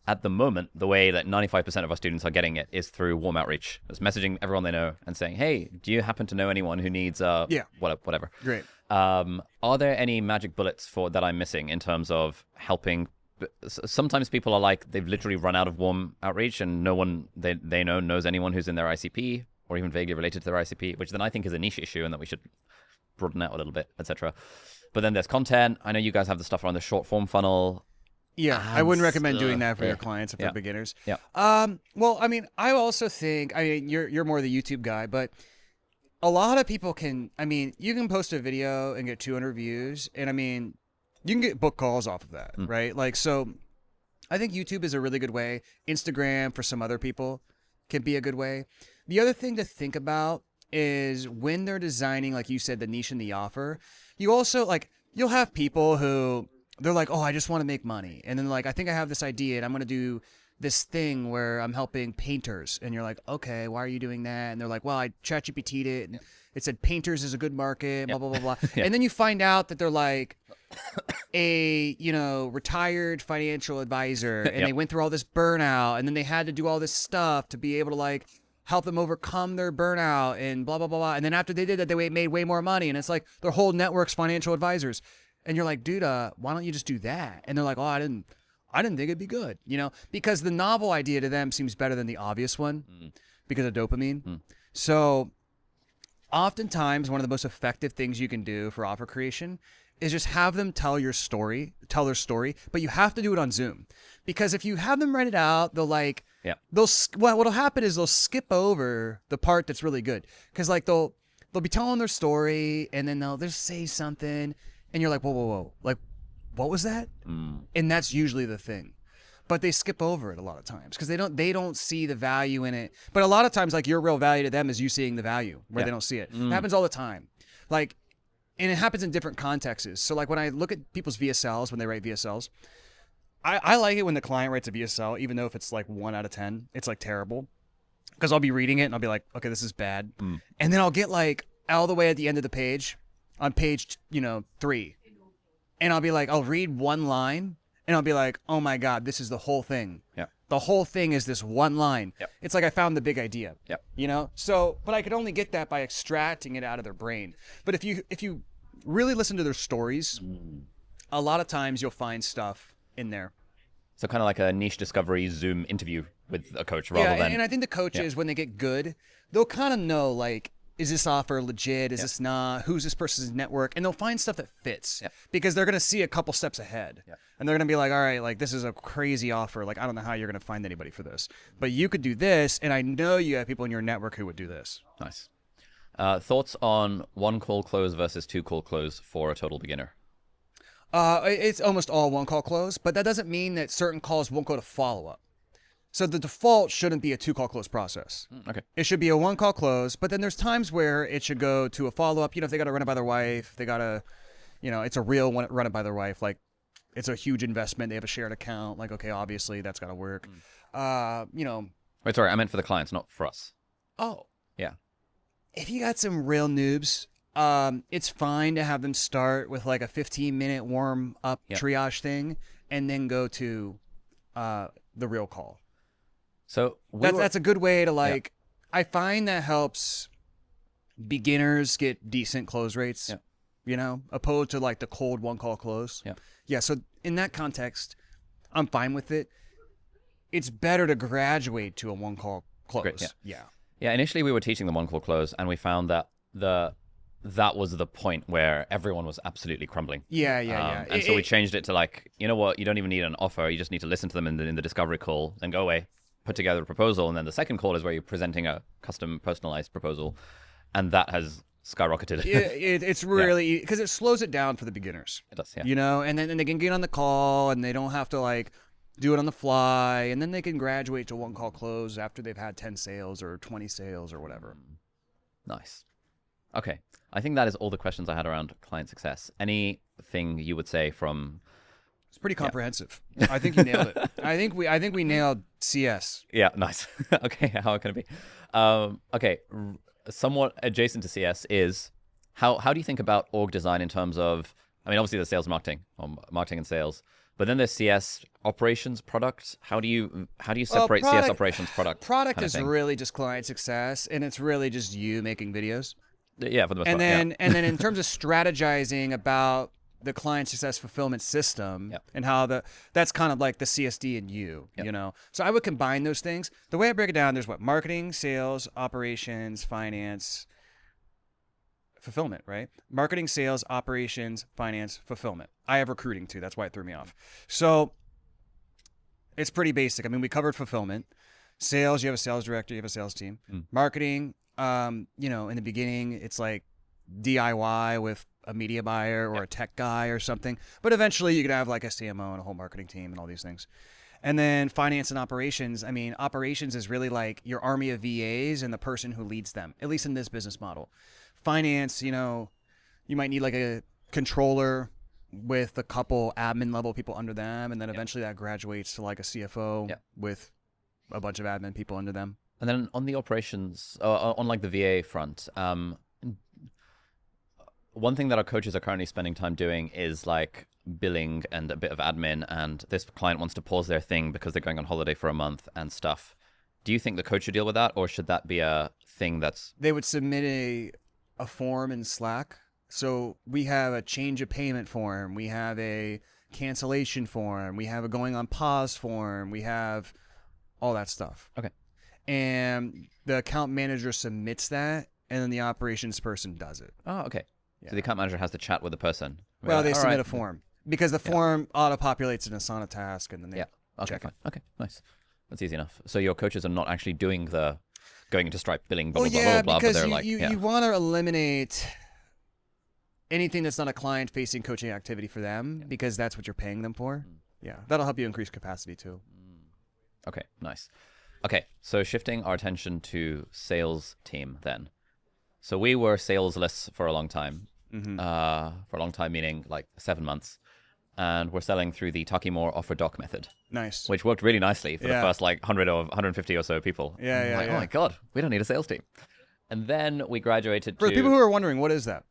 at the moment, the way that 95% of our students are getting it is through warm outreach. It's messaging everyone they know and saying, hey, do you happen to know anyone who needs whatever? Great. Are there any magic bullets that I'm missing in terms of helping? Sometimes people are like, they've literally run out of warm outreach and no one they know knows anyone who's in their ICP or even vaguely related to their ICP, which then I think is a niche issue and that we should broaden out a little bit, etc. But then there's content. I know you guys have the stuff around the short form funnel.
Yeah, I wouldn't recommend doing that for your clients if they're beginners.
Yeah.
Well, I mean, I also think, you're more the YouTube guy, but a lot of people can, you can post a video and get 200 views, and you can get book calls off of that, right? Like, so I think YouTube is a really good way. Instagram for some other people can be a good way. The other thing to think about is when they're designing, like you said, the niche and the offer, you also like, you'll have people who they're like, oh, I just want to make money. And then like, I think I have this idea and I'm going to do this thing where I'm helping painters. And you're like, okay, why are you doing that? And they're like, well, I ChatGPT'd it and it said painters is a good market, blah, blah, blah, blah. And then you find out that they're like a, retired financial advisor and they went through all this burnout and then they had to do all this stuff to be able to like help them overcome their burnout and blah, blah, blah, blah. And then after they did that, they made way more money. And it's like their whole network's financial advisors. And you're like, dude, why don't you just do that? And they're like, oh, I didn't think it'd be good, because the novel idea to them seems better than the obvious one because of dopamine. So oftentimes one of the most effective things you can do for offer creation is just have them tell their story, but you have to do it on Zoom. Because if you have them write it out, what'll happen is they'll skip over the part that's really good. Because like they'll be telling their story and then they'll just say something and you're like, whoa. Like, what was that? And that's usually the thing. But they skip over it a lot of times because they don't see the value in it. But a lot of times, like your real value to them is you seeing the value where they don't see it. It happens all the time. Like, and it happens in different contexts. So like when I look at people's VSLs, when they write VSLs, I like it when the client writes a VSL, even though if it's like 1 out of 10, it's like terrible. Because I'll be reading it and I'll be like, okay, this is bad. And then I'll get like all the way at the end of the page, on page 3. And I'll be like, I'll read one line and I'll be like, oh my God, this is the whole thing.
Yeah.
The whole thing is this one line.
Yep.
It's like I found the big idea.
Yep.
So, but I could only get that by extracting it out of their brain. But if you really listen to their stories, a lot of times you'll find stuff in there.
So kind of like a niche discovery Zoom interview with a coach rather than...
and I think the coaches, when they get good, they'll kind of know like, is this offer legit? Is this not? Who's this person's network? And they'll find stuff that fits because they're going to see a couple steps ahead. And they're going to be like, all right, like this is a crazy offer. Like, I don't know how you're going to find anybody for this, but you could do this. And I know you have people in your network who would do this.
Nice. Thoughts on 1 call close versus 2 call close for a total beginner?
It's almost all 1 call close, but that doesn't mean that certain calls won't go to follow up. So the default shouldn't be a 2 call close process.
Okay.
It should be a 1 call close, but then there's times where it should go to a follow up. If they got to run it by their wife, they got to, it's a real one, run it by their wife. Like it's a huge investment. They have a shared account. Like, okay, obviously that's got to work.
Wait, sorry, I meant for the clients, not for us.
Oh.
Yeah.
If you got some real noobs, it's fine to have them start with like a 15-minute warm up triage thing and then go to the real call.
So
that's a good way to like. I find that helps beginners get decent close rates. Opposed to like the cold 1 call close. So in that context, I'm fine with it. It's better to graduate to a 1 call close.
Great, yeah. Initially, we were teaching the 1 call close, and we found that that was the point where everyone was absolutely crumbling. And so we changed it to like, you know what? You don't even need an offer. You just need to listen to them in the discovery call, then go away, put together a proposal, and then the second call is where you're presenting a custom personalized proposal, and that has skyrocketed.
It's really because it slows it down for the beginners.
It does, yeah.
And then they can get on the call and they don't have to like do it on the fly, and then they can graduate to 1 call close after they've had 10 sales or 20 sales or whatever.
Nice. Okay, I think that is all the questions I had around client success. Anything you would say from?
It's pretty comprehensive. I think you nailed it. I think we nailed CS.
Yeah, nice. Okay, how can it be? Okay, somewhat adjacent to CS is how do you think about org design in terms of? I mean, obviously there's sales and marketing, or marketing and sales, but then there's CS operations product. How do you separate CS operations product?
Product is really just client success, and it's really just you making videos.
Yeah, for the most part.
And then in terms of strategizing about the client success fulfillment system and how that's kind of like the CSD in you, So I would combine those things. The way I break it down, there's marketing, sales, operations, finance, fulfillment, right? Marketing, sales, operations, finance, fulfillment. I have recruiting too. That's why it threw me off. So it's pretty basic. I mean, we covered fulfillment. Sales, you have a sales director, you have a sales team. Marketing, in the beginning, it's like DIY with a media buyer or a tech guy or something. But eventually you could have like a CMO and a whole marketing team and all these things. And then finance and operations. I mean, operations is really like your army of VAs and the person who leads them, at least in this business model. Finance, you know, you might need like a controller with a couple admin level people under them. And then eventually that graduates to like a CFO with a bunch of admin people under them.
And then on the operations, on like the VA front, one thing that our coaches are currently spending time doing is like billing and a bit of admin, and this client wants to pause their thing because they're going on holiday for a month and stuff. Do you think the coach should deal with that, or should that be a thing that's...
They would submit a form in Slack. So we have a change of payment form. We have a cancellation form. We have a going on pause form. We have all that stuff.
Okay.
And the account manager submits that, and then the operations person does it.
Oh, okay.
Yeah.
So the account manager has to chat with the person.
Well, they
All
submit
right.
a form because the form auto-populates an Asana task, and then they
Okay,
check
fine.
it.
Okay, nice. That's easy enough. So your coaches are not actually doing the going into Stripe billing, blah,
Oh,
blah,
yeah,
blah, blah, but
because
they're like,
you want to eliminate anything that's not a client-facing coaching activity for them because that's what you're paying them for. Yeah, that'll help you increase capacity too.
Okay, nice. Okay, so shifting our attention to sales team then. So we were salesless for a long time. For a long time, meaning like 7 months. And we're selling through the Takimore offer doc method.
Nice.
Which worked really nicely for the first like 100 or 150 or so people.
Yeah.
Oh my God, we don't need a sales team. And then we graduated
For
to...
the people who are wondering, what is that?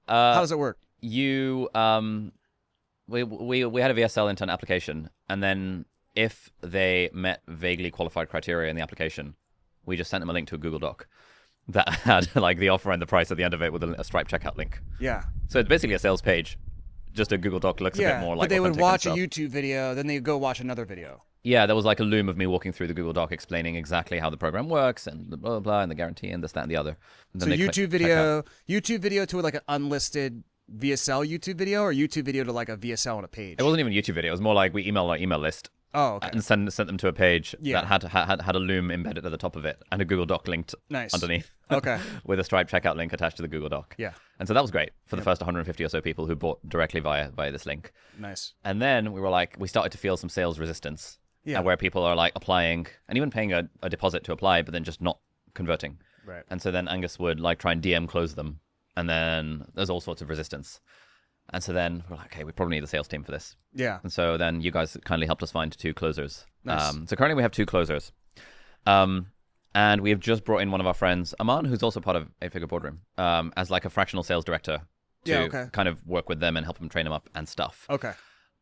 How does it work?
We had a VSL intern application, and then if they met vaguely qualified criteria in the application, we just sent them a link to a Google Doc that had like the offer and the price at the end of it with a Stripe checkout link.
Yeah.
So it's basically a sales page. Just a Google Doc looks a bit more like...
but they would
authentic
watch a
and stuff.
YouTube video, then they would go watch another video.
Yeah, there was like a loom of me walking through the Google Doc explaining exactly how the program works and the blah, blah, blah, and the guarantee and this, that, and the other. And
So
then they
YouTube
click checkout.
video to like an unlisted VSL YouTube video, or YouTube video to like a VSL on a page?
It wasn't even a YouTube video. It was more like we emailed our email list.
Oh, okay.
And sent them to a page
Yeah.
that had a loom embedded at the top of it and a Google Doc linked
Nice.
underneath.
Okay.
With a Stripe checkout link attached to the Google Doc.
Yeah.
And so that was great for the first 150 or so people who bought directly via this link.
Nice.
And then we started to feel some sales resistance.
Yeah.
Where people are like applying and even paying a deposit to apply, but then just not converting.
Right.
And so then Angus would like try and DM close them. And then there's all sorts of resistance. And so then we're like, okay, we probably need a sales team for this.
Yeah.
And so then you guys kindly helped us find 2 closers.
Nice.
So currently we have 2 closers. And we have just brought in one of our friends, Aman, who's also part of 8-Figure Boardroom, as like a fractional sales director to kind of work with them and help them train them up and stuff.
Okay.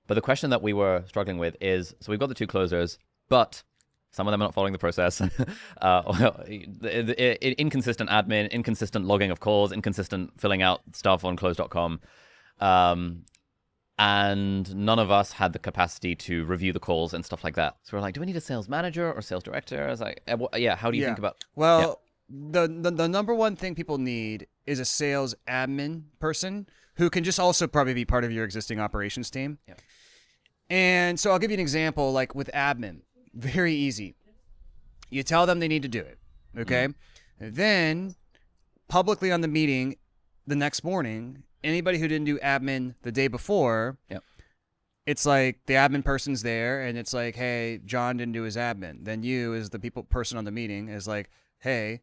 But the question that we were struggling with is, so we've got the 2 closers, but some of them are not following the process. Inconsistent admin, inconsistent logging of calls, inconsistent filling out stuff on close.com. And none of us had the capacity to review the calls and stuff like that. So we're like, do we need a sales manager or sales director? I was like, how do you think about...
Well, the number one thing people need is a sales admin person who can just also probably be part of your existing operations team.
Yeah.
And so I'll give you an example, like with admin. Very easy. You tell them they need to do it, okay? Then publicly on the meeting the next morning, anybody who didn't do admin the day before, it's like the admin person's there and it's like, hey, John didn't do his admin. Then you, as the person on the meeting, is like, hey,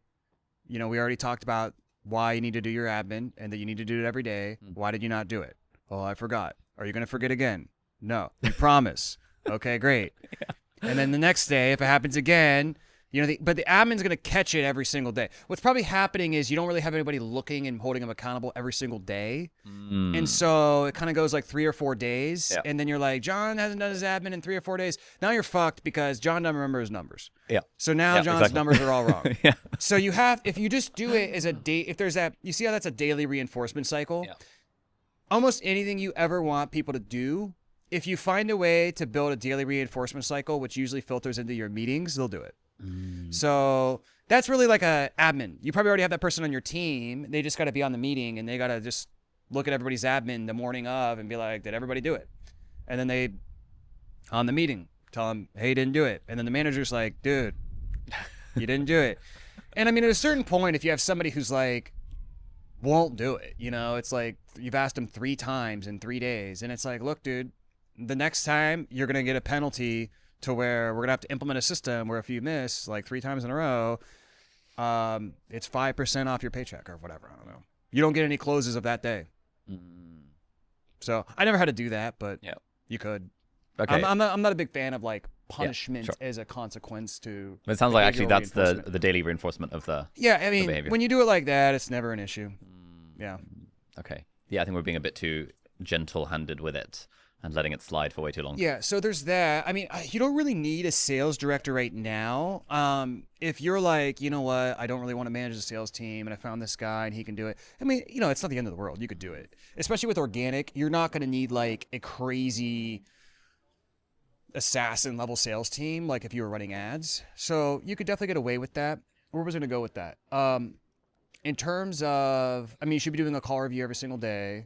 we already talked about why you need to do your admin and that you need to do it every day. Why did you not do it? Oh, I forgot. Are you going to forget again? No. You promise. Okay, great. And then the next day, if it happens again, but the admin's going to catch it every single day. What's probably happening is you don't really have anybody looking and holding them accountable every single day. And so it kind of goes like 3 or 4 days.
Yeah.
And then you're like, John hasn't done his admin in 3 or 4 days. Now you're fucked because John doesn't remember his numbers.
Yeah.
So now John's numbers are all wrong.
Yeah.
So if you just do it as a day, if there's that, you see how that's a daily reinforcement cycle?
Yeah.
Almost anything you ever want people to do, if you find a way to build a daily reinforcement cycle, which usually filters into your meetings, they'll do it. So that's really like a admin. You probably already have that person on your team. They just got to be on the meeting and they got to just look at everybody's admin the morning of and be like, did everybody do it? And then they, on the meeting, tell them, hey, you didn't do it. And then the manager's like, dude, you didn't do it. And I mean, at a certain point, if you have somebody who's like, won't do it. You know, it's like you've asked them 3 times in 3 days, and it's like, look, dude, the next time you're gonna get a penalty to where we're gonna have to implement a system where if you miss like 3 times in a row, it's 5% off your paycheck or whatever. I don't know. You don't get any closes of that day. So I never had to do that, but you could.
Okay.
I'm not a big fan of like punishment as a consequence to.
But it sounds like actually
behavioral
that's
reinforcement.
the daily reinforcement of the.
Yeah, I mean,
behavior.
when you do it like that, it's never an issue. Yeah.
Okay. Yeah, I think we're being a bit too gentle-handed with it and letting it slide for way too long.
Yeah, so there's that. I mean, you don't really need a sales director right now. If you're like, you know what, I don't really want to manage the sales team, and I found this guy and he can do it. I mean, you know, it's not the end of the world. You could do it. Especially with organic, you're not going to need like a crazy assassin level sales team like if you were running ads. So you could definitely get away with that. Where was I going to go with that? In terms of, I mean, you should be doing a call review every single day.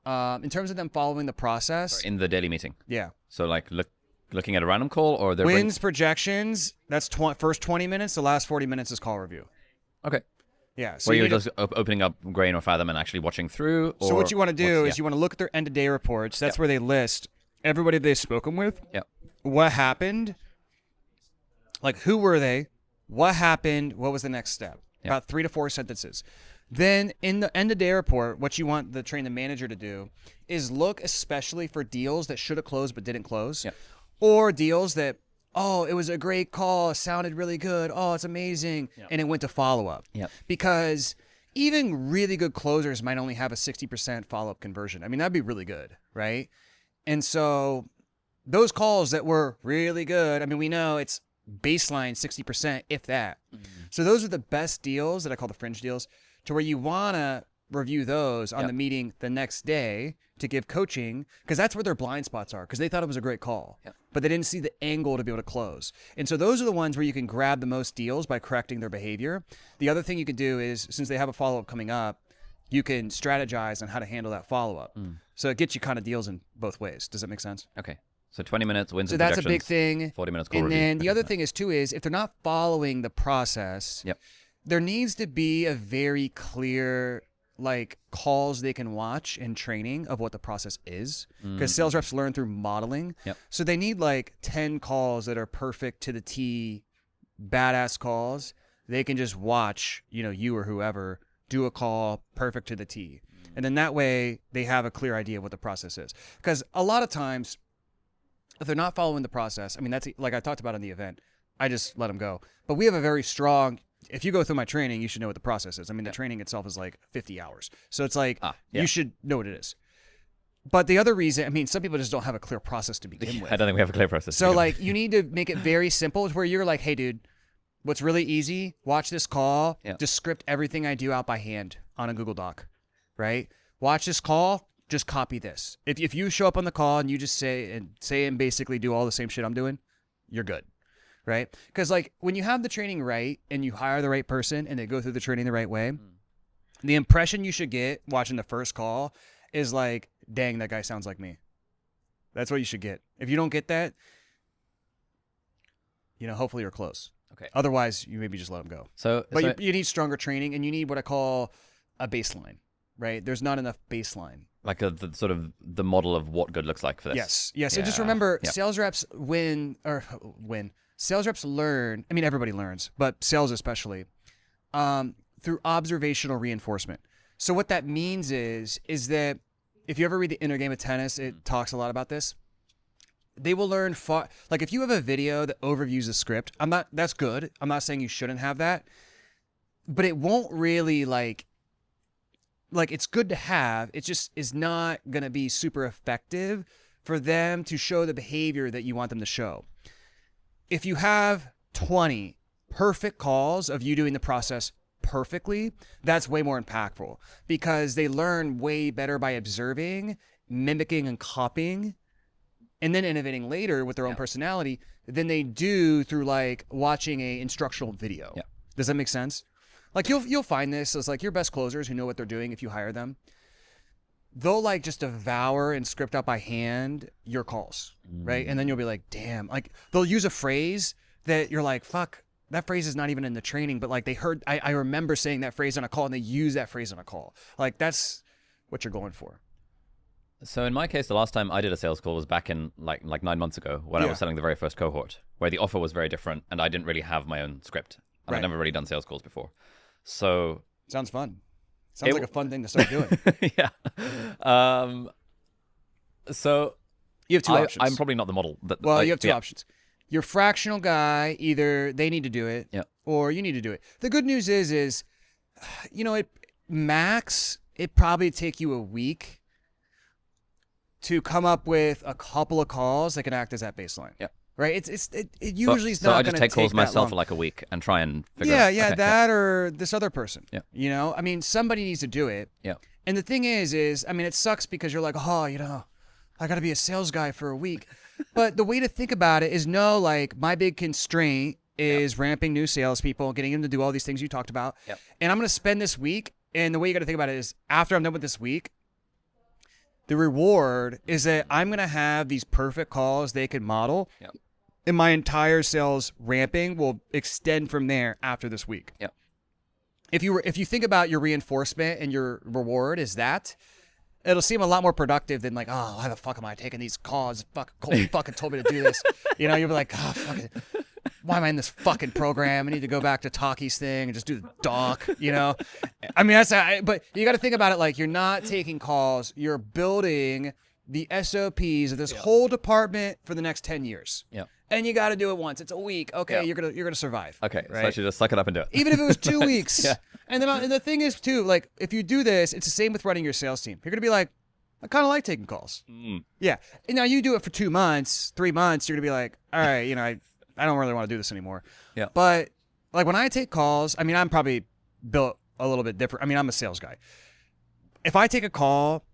In terms of them following the process.
In the daily meeting.
Yeah.
So like looking at a random call or they're
Wins, projections, that's first 20 minutes. The last 40 minutes is call review.
Okay.
Yeah. So
Where you're just opening up Grain or Fathom and actually watching through? Or
so what you want to do is you want to look at their end-of-day reports. That's where they list everybody they've spoken with.
Yeah.
What happened? Like, who were they? What happened? What was the next step?
Yeah.
About 3 to 4 sentences. Then in the end-of-day report, what you want the manager to do is look especially for deals that should have closed but didn't close, or deals that, oh, it was a great call, sounded really good, oh, it's amazing, and it went to follow-up.
Yep.
Because even really good closers might only have a 60% follow-up conversion. I mean, that'd be really good, right? And so those calls that were really good, I mean, we know it's baseline 60%, if that. So those are the best deals that I call the fringe deals, to where you want to review those on the meeting the next day to give coaching, because that's where their blind spots are, because they thought it was a great call, but they didn't see the angle to be able to close. And so those are the ones where you can grab the most deals by correcting their behavior. The other thing you can do is, since they have a follow-up coming up, you can strategize on how to handle that follow-up. So it gets you kind of deals in both ways. Does that make sense?
Okay. So 20 minutes, wins
So
and
that's a big
projections,
thing.
40 minutes call
And
review.
then the other thing is, too, is if they're not following the process, there needs to be a very clear like calls they can watch in training of what the process is, because sales reps learn through modeling. So they need like 10 calls that are perfect to the T, badass calls. They can just watch, you know, you or whoever do a call perfect to the T. And then that way they have a clear idea of what the process is. Because a lot of times, if they're not following the process, I mean, that's like I talked about in the event, I just let them go. But we have a very strong, if you go through my training, you should know what the process is. I mean, the training itself is like 50 hours. So it's like, you should know what it is. But the other reason, I mean, some people just don't have a clear process to begin with.
I don't think we have a clear process.
So like, you need to make it very simple, where you're like, hey, dude, what's really easy, watch this call, just script everything I do out by hand on a Google Doc, right? Watch this call, just copy this. If you show up on the call and you just say and basically do all the same shit I'm doing, you're good. Right? Because like when you have the training right and you hire the right person and they go through the training the right way, the impression you should get watching the first call is like, dang, that guy sounds like me. That's what you should get. If you don't get that, you know, hopefully you're close.
Okay.
Otherwise, you maybe just let them go. But you need stronger training, and you need what I call a baseline, right? There's not enough baseline.
Like the sort of the model of what good looks like for this.
Yes. So just remember, sales reps win. Sales reps learn, I mean, everybody learns, but sales especially, through observational reinforcement. So what that means is that if you ever read The Inner Game of Tennis, it talks a lot about this. They will learn like if you have a video that overviews the script, that's good. I'm not saying you shouldn't have that, but it won't really like it's good to have. It just is not going to be super effective for them to show the behavior that you want them to show. If you have 20 perfect calls of you doing the process perfectly, that's way more impactful, because they learn way better by observing, mimicking, and copying, and then innovating later with their own personality than they do through like watching a instructional video. Does that make sense? Like you'll find this as like your best closers who know what they're doing if you hire them. They'll like just devour and script out by hand your calls, right? And then you'll be like, damn, like they'll use a phrase that you're like, fuck, that phrase is not even in the training, but like they heard, I remember saying that phrase on a call and they use that phrase on a call. Like that's what you're going for.
So in my case, the last time I did a sales call was back in like 9 months ago when I was selling the very first cohort, where the offer was very different and I didn't really have my own script. And I'd never really done sales calls before. So
sounds fun. Sounds like a fun thing to start doing.
Yeah. So
you have two options.
I'm probably not the model.
Well, you have two options. Your fractional guy, either they need to do it or you need to do it. The good news is, you know, it probably take you a week to come up with a couple of calls that can act as that baseline.
Yeah.
Right? It usually is
so
not
I
going to
just take calls myself
long.
for like a week and try and figure out.
Yeah, that or this other person.
Yeah.
You know, I mean, somebody needs to do it.
Yeah.
And the thing is, I mean, it sucks because you're like, oh, you know, I got to be a sales guy for a week. But the way to think about it is like my big constraint is ramping new salespeople, getting them to do all these things you talked about.
Yep.
And I'm going to spend this week. And the way you got to think about it is after I'm done with this week, the reward is that I'm going to have these perfect calls they can model.
Yep.
And my entire sales ramping will extend from there after this week.
Yep.
If you think about your reinforcement and your reward is that, it'll seem a lot more productive than like, oh, why the fuck am I taking these calls? Cole fucking told me to do this. You know, you'll be like, oh, fuck it. Why am I in this fucking program? I need to go back to Taki's thing and just do the doc, you know? I mean, but you got to think about it like you're not taking calls. You're building the SOPs of this whole department for the next 10 years.
Yeah.
And you got to do it once. It's a week. Okay, you're gonna survive.
Okay,
right?
so I should just suck it up and do it.
Even if it was 2 weeks.
Yeah.
And then and the thing is too, like if you do this, it's the same with running your sales team. You're gonna be like, I kind of like taking calls. Yeah. And now you do it for 2 months, 3 months. You're gonna be like, all right, you know, I don't really want to do this anymore. Yeah. But like when I take calls, I mean, I'm probably built a little bit different. I mean, I'm a sales guy. If I take a call,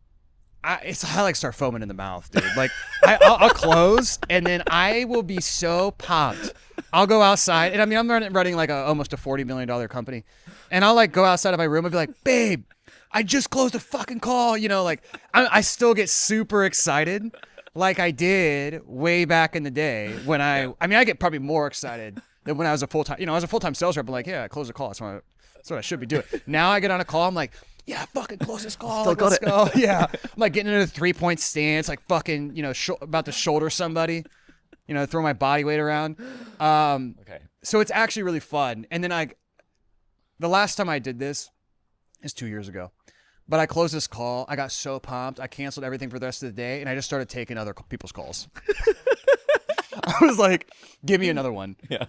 I like start foaming in the mouth, dude. Like I'll close and then I will be so pumped. I'll go outside and I mean I'm running like almost a $40 million company, and I'll like go outside of my room and be like, babe, I just closed a fucking call. You know, like I still get super excited, like I did way back in the day when I mean I get probably more excited than when I was a full time. You know, I was a full time sales rep. I'm like, yeah, I closed a call. That's what I should be doing. Now I get on a call. I'm like, yeah, fucking close this call.
Still got
let's go. Yeah. I'm like getting into a 3-point stance, like fucking, you know, about to shoulder somebody, you know, throw my body weight around.
Okay.
So it's actually really fun. And then the last time I did this is 2 years ago, but I closed this call. I got so pumped. I canceled everything for the rest of the day and I just started taking other people's calls. I was like, give me another one.
Yeah.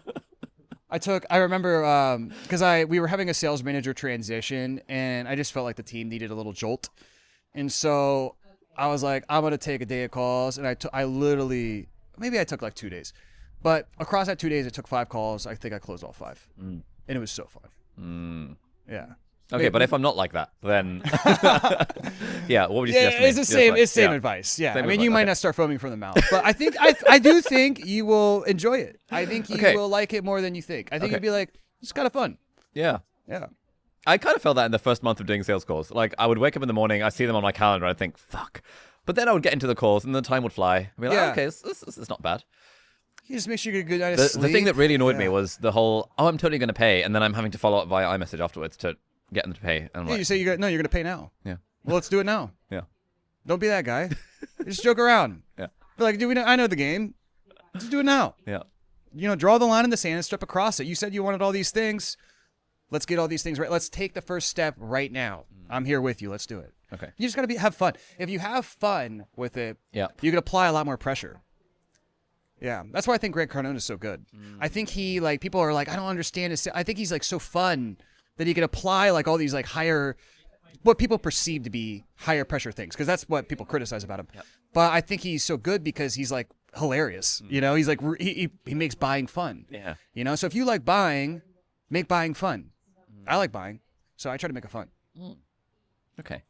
I remember because we were having a sales manager transition and I just felt like the team needed a little jolt. And so I was like, I'm going to take a day of calls. And I literally, maybe I took like 2 days, but across that 2 days, I took 5 calls. I think I closed all 5 and it was so fun. Yeah.
Okay, but if I'm not like that, then yeah, what would you suggest?
It's the same. It's same advice. Yeah,
Same
I mean,
advice.
you might not start foaming from the mouth, but I think I do think you will enjoy it. I think you will like it more than you think. I think you'd be like, it's kind of fun.
Yeah.
Yeah.
I kind of felt that in the first month of doing sales calls. Like I would wake up in the morning, I see them on my calendar, and I'd think, fuck. But then I would get into the calls, and the time would fly. I'd be like, okay, this is not bad.
You just make sure you get a good night of sleep.
The thing that really annoyed me was the whole, I'm totally going to pay, and then I'm having to follow up via iMessage afterwards to get them to pay. And I'm like,
you say you're going to pay now.
Yeah.
Well, let's do it now.
Yeah.
Don't be that guy. Just joke around.
Yeah.
Be like, I know the game. Just do it now.
Yeah.
You know, draw the line in the sand and step across it. You said you wanted all these things. Let's get all these things right. Let's take the first step right now. I'm here with you. Let's do it.
Okay.
You just got to have fun. If you have fun with it,
Yeah.
you can apply a lot more pressure. Yeah. That's why I think Greg Cardone is so good. I think he, like, people are like, I don't understand his. I think he's like so fun that he can apply like all these like higher, what people perceive to be higher pressure things, because that's what people criticize about him. Yep. But I think he's so good because he's like hilarious. You know, he's like he makes buying fun.
Yeah.
You know, so if you like buying, make buying fun. I like buying, so I try to make it fun.
Okay.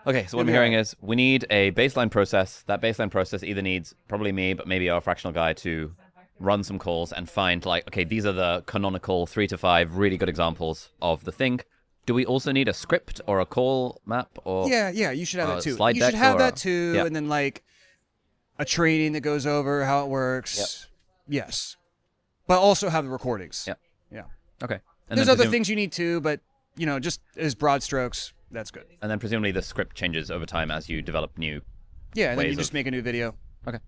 Okay, so what I'm hearing is we need a baseline process. That baseline process either needs probably me, but maybe our fractional guy to run some calls and find like, okay, these are the canonical 3 to 5 really good examples of the thing. Do we also need a script or a call map or
Yeah, you should have that too.
Slide
You
deck
should have
or
that too,
yeah.
and then like a training that goes over how it works.
Yep.
Yes. but also have the recordings.
Yeah.
Yeah.
Okay. And
There's
then
other things you need to, but just as broad strokes, that's good.
And then presumably the script changes over time as you develop new.
Yeah, and then you
ways
just
of-
make a new video.
Okay.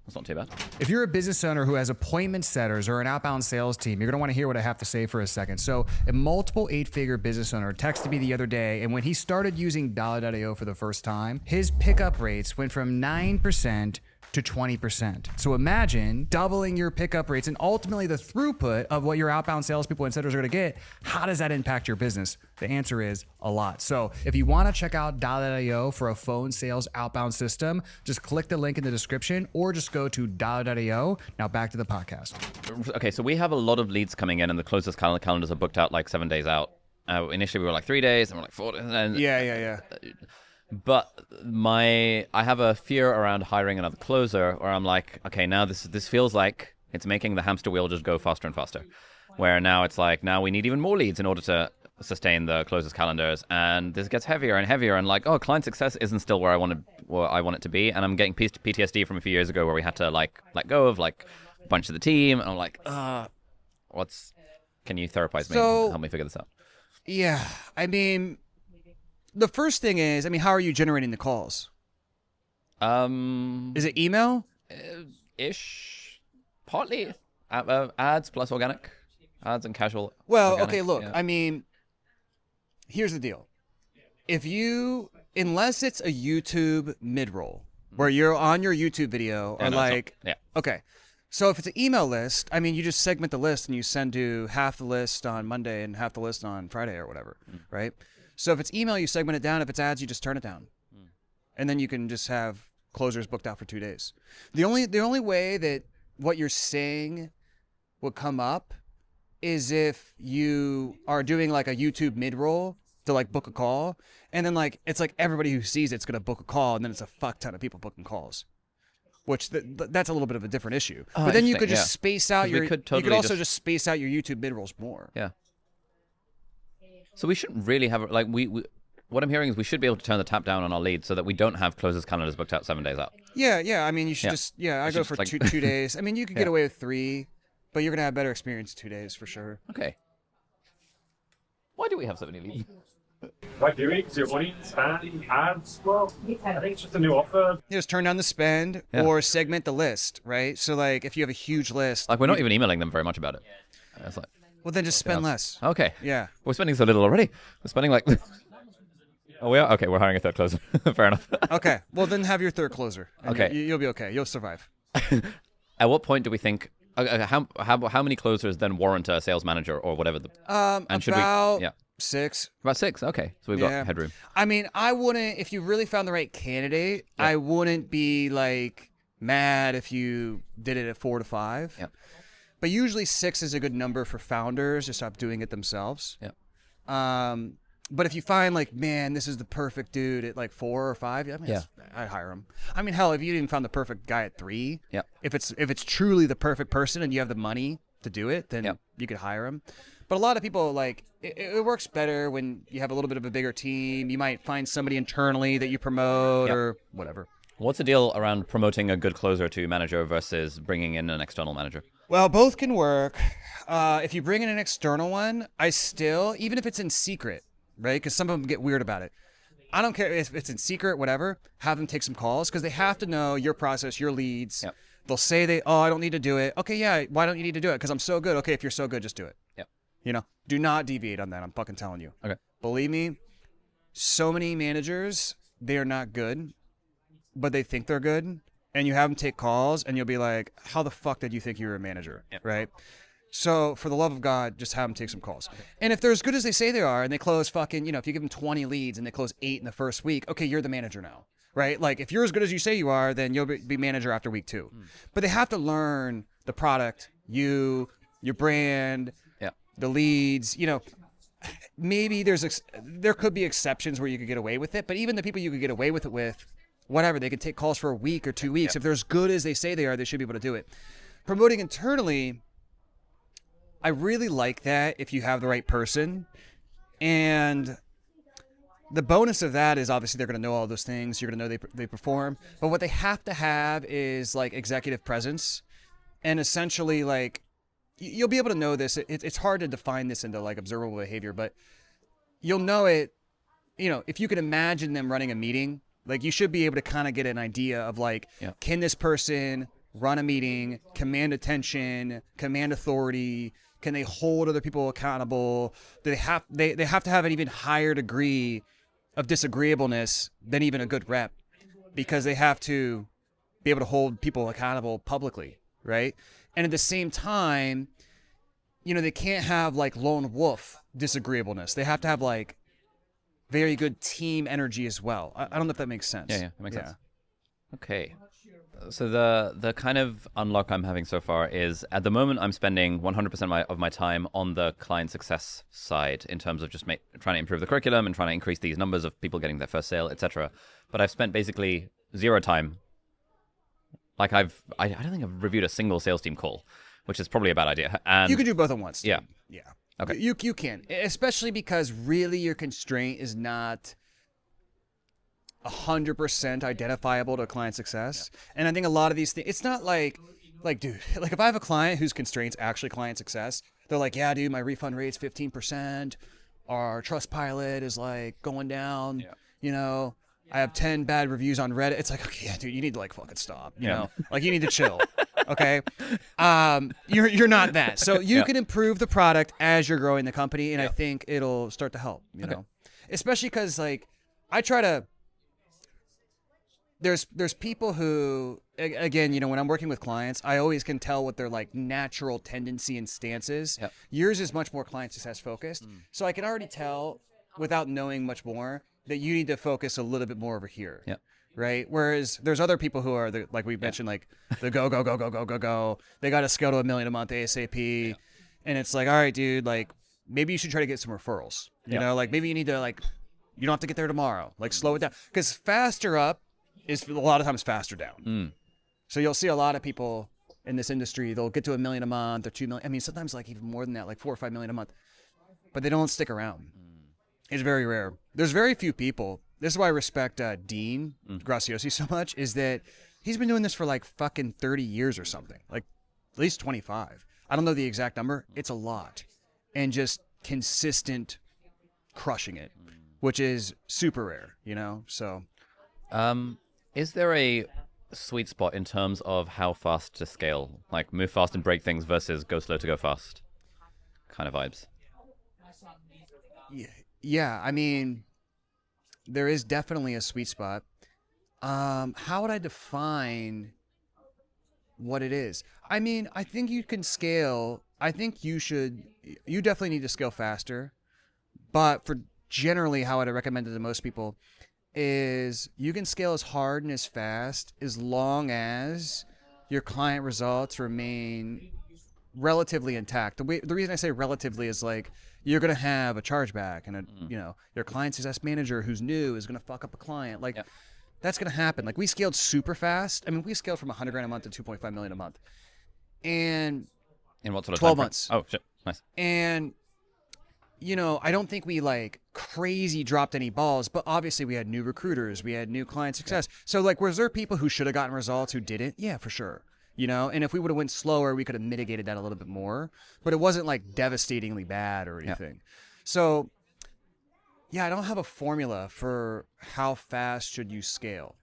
That's not too bad.
If you're a business owner who has appointment setters or an outbound sales team, you're going to want to hear what I have to say for a second. So, a multiple 8-figure business owner texted me the other day, and when he started using Dollar.io for the first time, his pickup rates went from 9% to 20%. So imagine doubling your pickup rates and ultimately the throughput of what your outbound salespeople and setters are going to get. How does that impact your business? The answer is a lot. So if you want to check out Dollar.io for a phone sales outbound system, just click the link in the description or just go to Dollar.io. Now back to the podcast.
Okay, so we have a lot of leads coming in, and the closest calendars are booked out like 7 days out. Initially, we were like 3 days, and we're like 4 days. And
Yeah.
But I have a fear around hiring another closer, where I'm like, okay, now this feels like it's making the hamster wheel just go faster and faster. Where now it's like, now we need even more leads in order to sustain the closers calendars, and this gets heavier and heavier. And like, oh, client success isn't still where I want it to be, and I'm getting PTSD from a few years ago where we had to like let go of like a bunch of the team, and I'm like, can you therapize me?
So-
Help me figure this out.
Yeah. I mean, the first thing is, how are you generating the calls? Is it email?
Ish, partly ads plus organic, ads and casual.
Well,
organic,
okay, look,
yeah.
Here's the deal. Unless it's a YouTube mid-roll, where you're on your YouTube video,
Yeah,
or
no, it's
like,
not-
okay. So if it's an email list, you just segment the list and you send to half the list on Monday and half the list on Friday or whatever, right? So if it's email, you segment it down. If it's ads, you just turn it down. And then you can just have closers booked out for 2 days. The only way that what you're saying would come up is if you are doing like a YouTube mid-roll to like book a call, and then like it's like everybody who sees it's gonna book a call, and then it's a fuck ton of people booking calls, which that's a little bit of a different issue. But then you could
interesting,
just space out
'Cause we
your.
could
You
totally
could also
just-
just space out your YouTube mid-rolls more.
Yeah. So we shouldn't really have like we what I'm hearing is we should be able to turn the tap down on our leads so that we don't have closers calendars booked out 7 days out.
Yeah. You should
Yeah.
just. Yeah, I
It's
go
just
for
like-
2 days. You could get
Yeah.
away with 3, but you're gonna have better experience 2 days for sure.
Okay. Why do we have so many leads?
By doing it, your audience and ads, well, I think it's just a new offer.
You just turn down the spend or segment the list, right? So like if you have a huge list,
Like we're not even emailing them very much about it. It's like,
well then just spend less.
okay.
Yeah.
We're spending so little already. We're spending like. Oh, we are? Okay, we're hiring a third closer. Fair enough.
Okay. Well then have your third closer. And
Okay.
You'll be okay. You'll survive.
At what point do we think? How many closers then warrant a sales manager or whatever? And should we?
About
Yeah.
6.
About 6. Okay, so we've
Yeah.
got headroom.
I wouldn't, if you really found the right candidate, I wouldn't be like mad if you did it at 4 to 5.
Yeah.
But usually 6 is a good number for founders to stop doing it themselves.
Yeah.
But if you find like, man, this is the perfect dude at like 4 or 5, I'd hire him. Hell, if you even found the perfect guy at 3,
Yeah.
if it's truly the perfect person and you have the money to do it, then
Yeah.
you could hire him. But a lot of people like it works better when you have a little bit of a bigger team. You might find somebody internally that you promote or whatever.
What's the deal around promoting a good closer to manager versus bringing in an external manager?
Well, both can work. If you bring in an external one, even if it's in secret, right? Because some of them get weird about it. I don't care if it's in secret, whatever. Have them take some calls because they have to know your process, your leads.
Yep.
They'll say I don't need to do it. Okay, yeah. Why don't you need to do it? Because I'm so good. Okay, if you're so good, just do it.
Yep.
Do not deviate on that. I'm fucking telling you.
Okay.
Believe me, so many managers, they are not good, but they think they're good. And you have them take calls and you'll be like, how the fuck did you think you were a manager?
Yep.
Right? So for the love of God, just have them take some calls. And if they're as good as they say they are and they close fucking, if you give them 20 leads and they close 8 in the first week, okay, you're the manager now. Right? Like if you're as good as you say you are, then you'll be manager after week 2. But they have to learn the product, your brand, the leads, maybe there could be exceptions where you could get away with it, but even the people you could get away with it with, whatever, they can take calls for a week or 2 weeks. If they're as good as they say they are, they should be able to do it. Promoting internally, I really like that if you have the right person. And the bonus of that is obviously they're going to know all those things. You're going to know they perform. But what they have to have is like executive presence and essentially like you'll be able to know this. It's hard to define this into like observable behavior, but you'll know it. If you can imagine them running a meeting, like you should be able to kind of get an idea of like, can this person run a meeting, command attention, command authority? Can they hold other people accountable? Do they have to have an even higher degree of disagreeableness than even a good rep, because they have to be able to hold people accountable publicly, right? And at the same time, they can't have like lone wolf disagreeableness. They have to have like very good team energy as well. I don't know if that makes sense.
Yeah, that makes sense. Okay. So the kind of unlock I'm having so far is, at the moment, I'm spending 100% of my time on the client success side in terms of just trying to improve the curriculum and trying to increase these numbers of people getting their first sale, etc. But I've spent basically zero time. Like I don't think I've reviewed a single sales team call, which is probably a bad idea. And
you can do both at once.
Yeah.
Yeah.
Okay.
You can, especially because really your constraint is not 100% identifiable to client success. And I think a lot of these things, it's not like, dude, like if I have a client whose constraint's actually client success, they're like, yeah, dude, my refund rate's 15%. Our Trustpilot is like going down. Yeah. I have 10 bad reviews on Reddit. It's like, okay, yeah, dude, you need to like fucking stop. You know, like you need to chill. Okay. You're not that. So you can improve the product as you're growing the company. And I think it'll start to help, you know, especially because like I try to, there's people who, again, when I'm working with clients, I always can tell what their like natural tendency and stance is. Yep. Yours is much more client success focused. So I can already tell without knowing much more that you need to focus a little bit more over here. Yep. Right. Whereas there's other people who are like we mentioned, like the go. They got to scale to $1 million a month ASAP. Yep. And it's like, all right, dude, like maybe you should try to get some referrals, you know, like maybe you need to like, you don't have to get there tomorrow, like slow it down, because faster up is a lot of times faster down. So you'll see a lot of people in this industry, they'll get to $1 million a month or 2 million. I mean, sometimes like even more than that, like 4 or 5 million a month, but they don't stick around. It's very rare. There's very few people. This is why I respect Dean Graciosi so much, is that he's been doing this for like fucking 30 years or something, like at least 25. I don't know the exact number. It's a lot. And just consistent crushing it, which is super rare, so.
Is there a sweet spot in terms of how fast to scale? Like move fast and break things versus go slow to go fast kind of vibes?
Yeah, I mean, there is definitely a sweet spot. How would I define what it is? I mean, I think you can scale. I think you definitely need to scale faster. But for generally how I'd recommend it to most people is you can scale as hard and as fast as long as your client results remain relatively intact. The reason I say relatively is like you're going to have a chargeback and your client success manager who's new is going to fuck up a client. Like that's going to happen. Like we scaled super fast. I mean, we scaled from $100,000 a month to 2.5 million a month. And
in what sort of
12 months.
Oh shit. Nice.
And I don't think we like crazy dropped any balls, but obviously we had new recruiters, we had new client success. So like, was there people who should have gotten results who didn't? Yeah, for sure. And if we would have went slower, we could have mitigated that a little bit more, but it wasn't like devastatingly bad or anything. So yeah, I don't have a formula for how fast should you scale.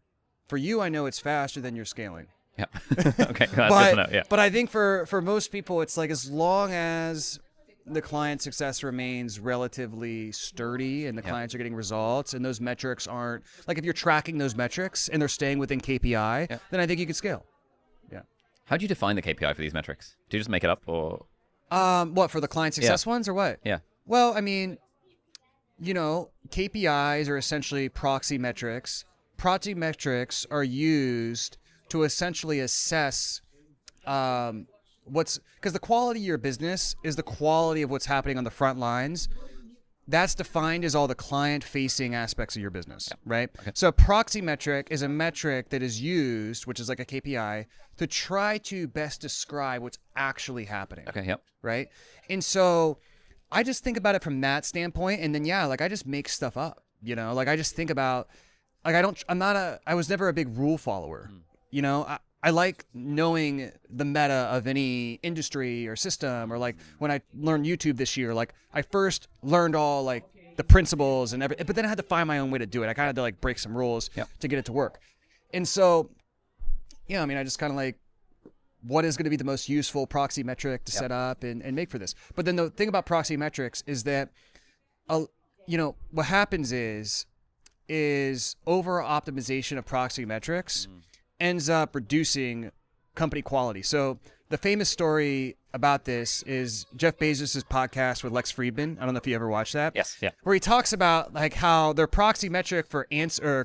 For you, I know it's faster than you're scaling.
Yeah. Okay. That's good to know. Yeah.
But I think for most people, it's like as long as the client success remains relatively sturdy and the clients are getting results and those metrics aren't like, if you're tracking those metrics and they're staying within KPI, then I think you can scale. Yeah.
How do you define the KPI for these metrics? Do you just make it up or?
What, for the client success ones or what?
Yeah.
Well, I mean, KPIs are essentially proxy metrics. Proxy metrics are used to essentially assess because the quality of your business is the quality of what's happening on the front lines. That's defined as all the client-facing aspects of your business, right? Okay. So a proxy metric is a metric that is used, which is like a KPI, to try to best describe what's actually happening.
Okay, yep.
Right? And so I just think about it from that standpoint, and then I just make stuff up, Like I just think about, like I was never a big rule follower. I like knowing the meta of any industry or system, or like when I learned YouTube this year, like I first learned all like the principles and everything, but then I had to find my own way to do it. I kind of had to like break some rules to get it to work. And so, I mean, I just kind of like, what is going to be the most useful proxy metric to set up and make for this? But then the thing about proxy metrics is that, what happens is over optimization of proxy metrics ends up reducing company quality. So the famous story about this is Jeff Bezos' podcast with Lex Friedman. I don't know if you ever watched that.
Yes. Yeah.
Where he talks about like how their proxy metric for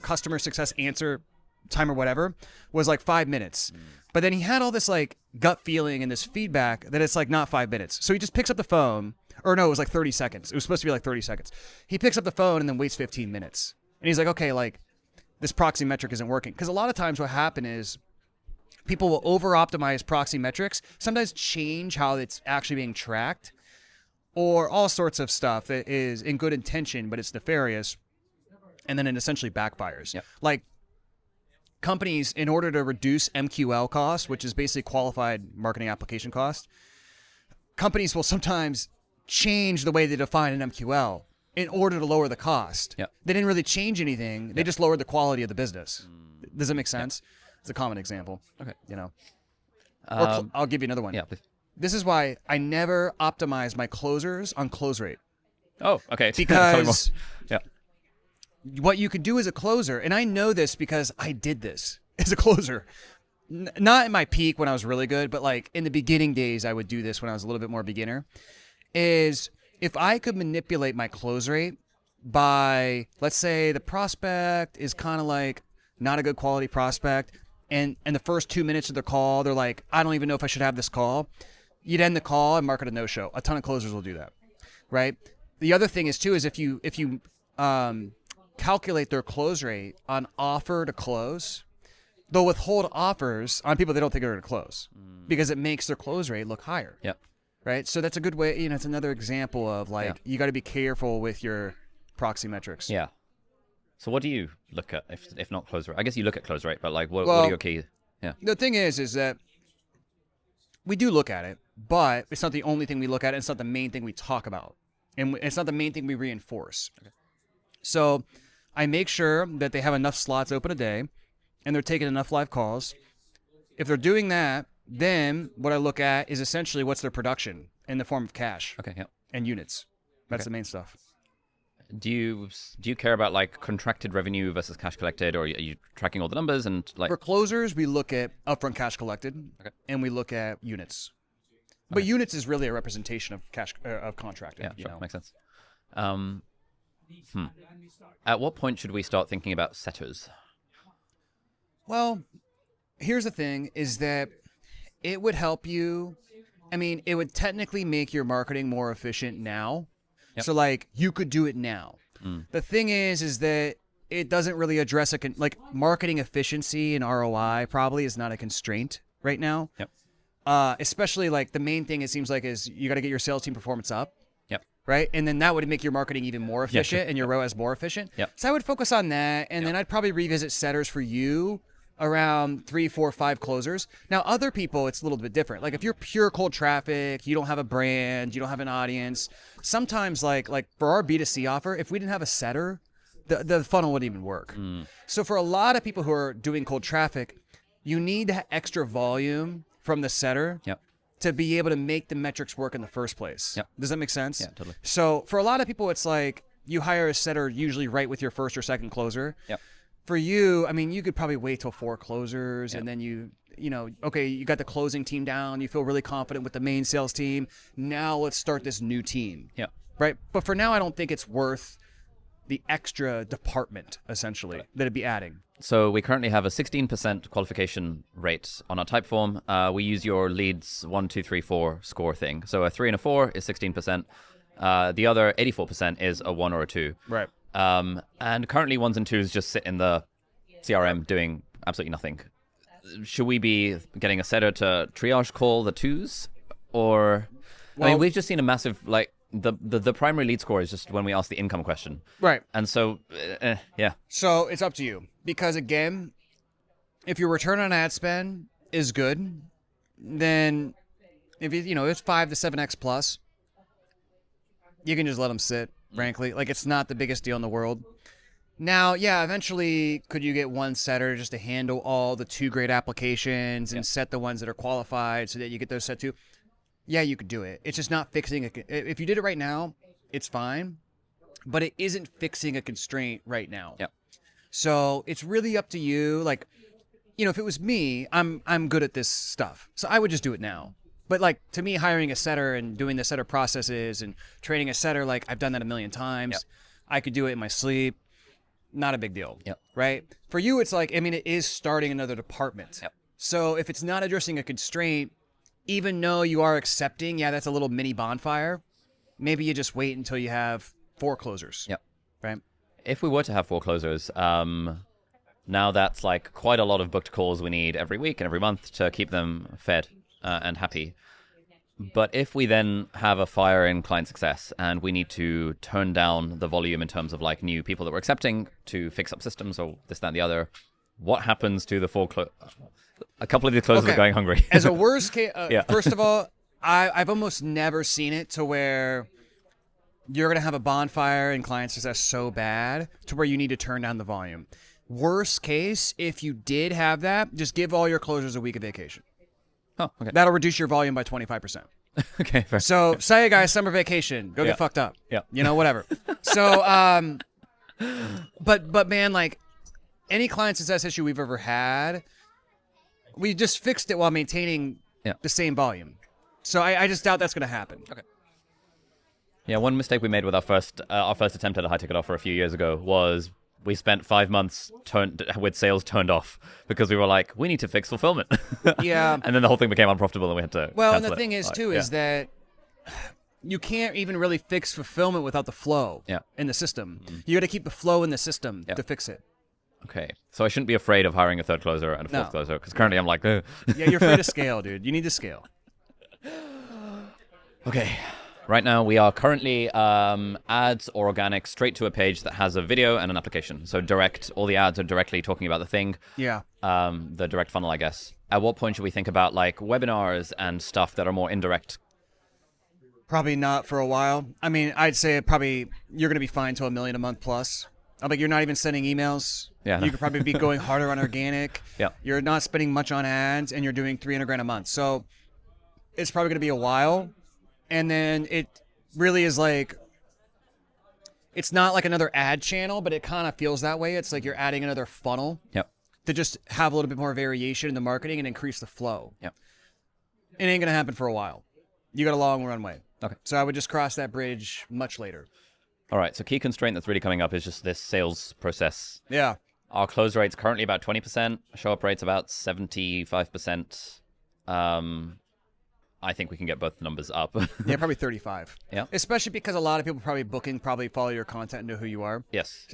customer success answer time or whatever was like 5 minutes. But then he had all this like gut feeling and this feedback that it's like not 5 minutes. So he just picks up the phone, or no, it was like 30 seconds. It was supposed to be like 30 seconds. He picks up the phone and then waits 15 minutes. And he's like, okay, like this proxy metric isn't working. Because a lot of times what happen is people will over-optimize proxy metrics, sometimes change how it's actually being tracked, or all sorts of stuff that is in good intention, but it's nefarious, and then it essentially backfires.
Yep.
Like companies, in order to reduce MQL costs, which is basically qualified marketing application cost, companies will sometimes change the way they define an MQL in order to lower the cost.
Yep.
They didn't really change anything. They just lowered the quality of the business. Does that make sense? It's a common example.
Okay.
I'll give you another one.
Yeah, please.
This is why I never optimize my closers on close rate.
Oh, okay.
Because
yeah.
what you could do as a closer, and I know this because I did this as a closer, not in my peak when I was really good, but like in the beginning days, I would do this when I was a little bit more beginner, is if I could manipulate my close rate by, let's say the prospect is kind of like not a good quality prospect, and the first 2 minutes of the call, they're like, I don't even know if I should have this call. You'd end the call and mark it a no-show. A ton of closers will do that, right? The other thing is too, is if you calculate their close rate on offer to close, they'll withhold offers on people they don't think are going to close because it makes their close rate look higher.
Yep.
Right. So that's a good way. It's another example of like, you got to be careful with your proxy metrics.
Yeah. So what do you look at if not close rate? I guess you look at close rate, but like what are your key? Yeah.
The thing is that we do look at it, but it's not the only thing we look at. It's not the main thing we talk about. And it's not the main thing we reinforce. Okay. So I make sure that they have enough slots open a day and they're taking enough live calls. If they're doing that, then what I look at is essentially what's their production in the form of cash and units. That's the main stuff.
Do you care about like contracted revenue versus cash collected, or are you tracking all the numbers and like?
For closers, we look at upfront cash collected, and we look at units. But units is really a representation of cash of contracted.
Yeah, sure, makes sense. At what point should we start thinking about setters?
Well, here's the thing: is that it would help you. I mean, it would technically make your marketing more efficient now. Yep. So like you could do it now. The thing is that it doesn't really address like marketing efficiency and ROI probably is not a constraint right now.
Yep.
Especially like the main thing it seems like is you got to get your sales team performance up.
Yep.
Right. And then that would make your marketing even more efficient and your ROAS more efficient.
Yep.
So I would focus on that. And then I'd probably revisit setters for you around 3, 4, 5 closers. Now, other people, it's a little bit different. Like if you're pure cold traffic, you don't have a brand, you don't have an audience. Sometimes like for our B2C offer, if we didn't have a setter, the funnel wouldn't even work. So for a lot of people who are doing cold traffic, you need extra volume from the setter to be able to make the metrics work in the first place. Yep. Does that make sense?
Yeah, totally.
So for a lot of people, it's like you hire a setter usually right with your first or second closer.
Yep.
For you, I mean, you could probably wait till 4 closers and then you got the closing team down. You feel really confident with the main sales team. Now let's start this new team.
Yeah.
Right. But for now, I don't think it's worth the extra department, essentially, that it'd be adding.
So we currently have a 16% qualification rate on our type form. We use your leads 1, 2, 3, 4 score thing. So a 3 and a 4 is 16%. The other 84% is a 1 or a 2.
Right.
And currently 1s and 2s just sit in the CRM doing absolutely nothing. Should we be getting a setter to triage call the 2s? Or, I mean, we've just seen a massive, like, the primary lead score is just when we ask the income question.
Right.
And so,
So it's up to you. Because again, if your return on ad spend is good, then if it's 5 to 7x plus, you can just let them sit. Frankly, like it's not the biggest deal in the world. Now, yeah, eventually, could you get one setter just to handle all the 2-grade applications and set the ones that are qualified so that you get those set too? Yeah, you could do it. It's just not fixing if you did it right now, it's fine, but it isn't fixing a constraint right now.
Yep.
So it's really up to you. Like, if it was me, I'm good at this stuff, so I would just do it now. But like to me, hiring a setter and doing the setter processes and training a setter, like I've done that a million times.
Yep.
I could do it in my sleep. Not a big deal.
Yep.
Right? For you, it's like, it is starting another department.
Yep.
So if it's not addressing a constraint, even though you are accepting, that's a little mini bonfire, maybe you just wait until you have 4 closers.
Yep.
Right?
If we were to have 4 closers, now that's like quite a lot of booked calls we need every week and every month to keep them fed and happy. But if we then have a fire in client success and we need to turn down the volume in terms of like new people that we're accepting to fix up systems or this, that, and the other, what happens to the 4 a couple of these closers are going hungry.
As a worst case, first of all, I've almost never seen it to where you're going to have a bonfire in client success so bad to where you need to turn down the volume. Worst case, if you did have that, just give all your closers a week of vacation.
Oh, okay.
That'll reduce your volume by 25%.
Okay, fair.
So say a guy's summer vacation, go get fucked up.
Yeah.
Whatever. So, but man, like any client success issue we've ever had, we just fixed it while maintaining the same volume. So I just doubt that's going to happen.
Okay. Yeah, one mistake we made with our first attempt at a high ticket offer a few years ago was we spent 5 months with sales turned off because we were like, we need to fix fulfillment.
Yeah.
And then the whole thing became unprofitable and we had to
Well, and
cancel
the
it.
thing is, too, is that you can't even really fix fulfillment without the flow in the system. You got to keep the flow in the system to fix it.
Okay. So I shouldn't be afraid of hiring a 3rd closer and a 4th closer because currently I'm like, ugh.
Yeah, you're afraid of scale, dude. You need to scale.
Okay. Right now, we are currently ads or organic straight to a page that has a video and an application. So direct, all the ads are directly talking about the thing.
Yeah.
The direct funnel, I guess. At what point should we think about like webinars and stuff that are more indirect?
Probably not for a while. I mean, I'd say probably you're going to be fine to $1 million a month plus. I'm like, you're not even sending emails.
Yeah.
You could probably be going harder on organic.
Yeah.
You're not spending much on ads, and you're doing $300,000 a month. So it's probably going to be a while. And then it really is like, it's not like another ad channel, but it kind of feels that way. It's like you're adding another funnel to just have a little bit more variation in the marketing and increase the flow.
Yep.
It ain't going to happen for a while. You got a long runway.
Okay.
So I would just cross that bridge much later.
All right. So key constraint that's really coming up is just this sales process.
Yeah.
Our close rate's currently about 20%. Show up rate's about 75%. I think we can get both numbers up.
Yeah, probably 35.
Yeah.
Especially because a lot of people probably follow your content and know who you are.
Yes.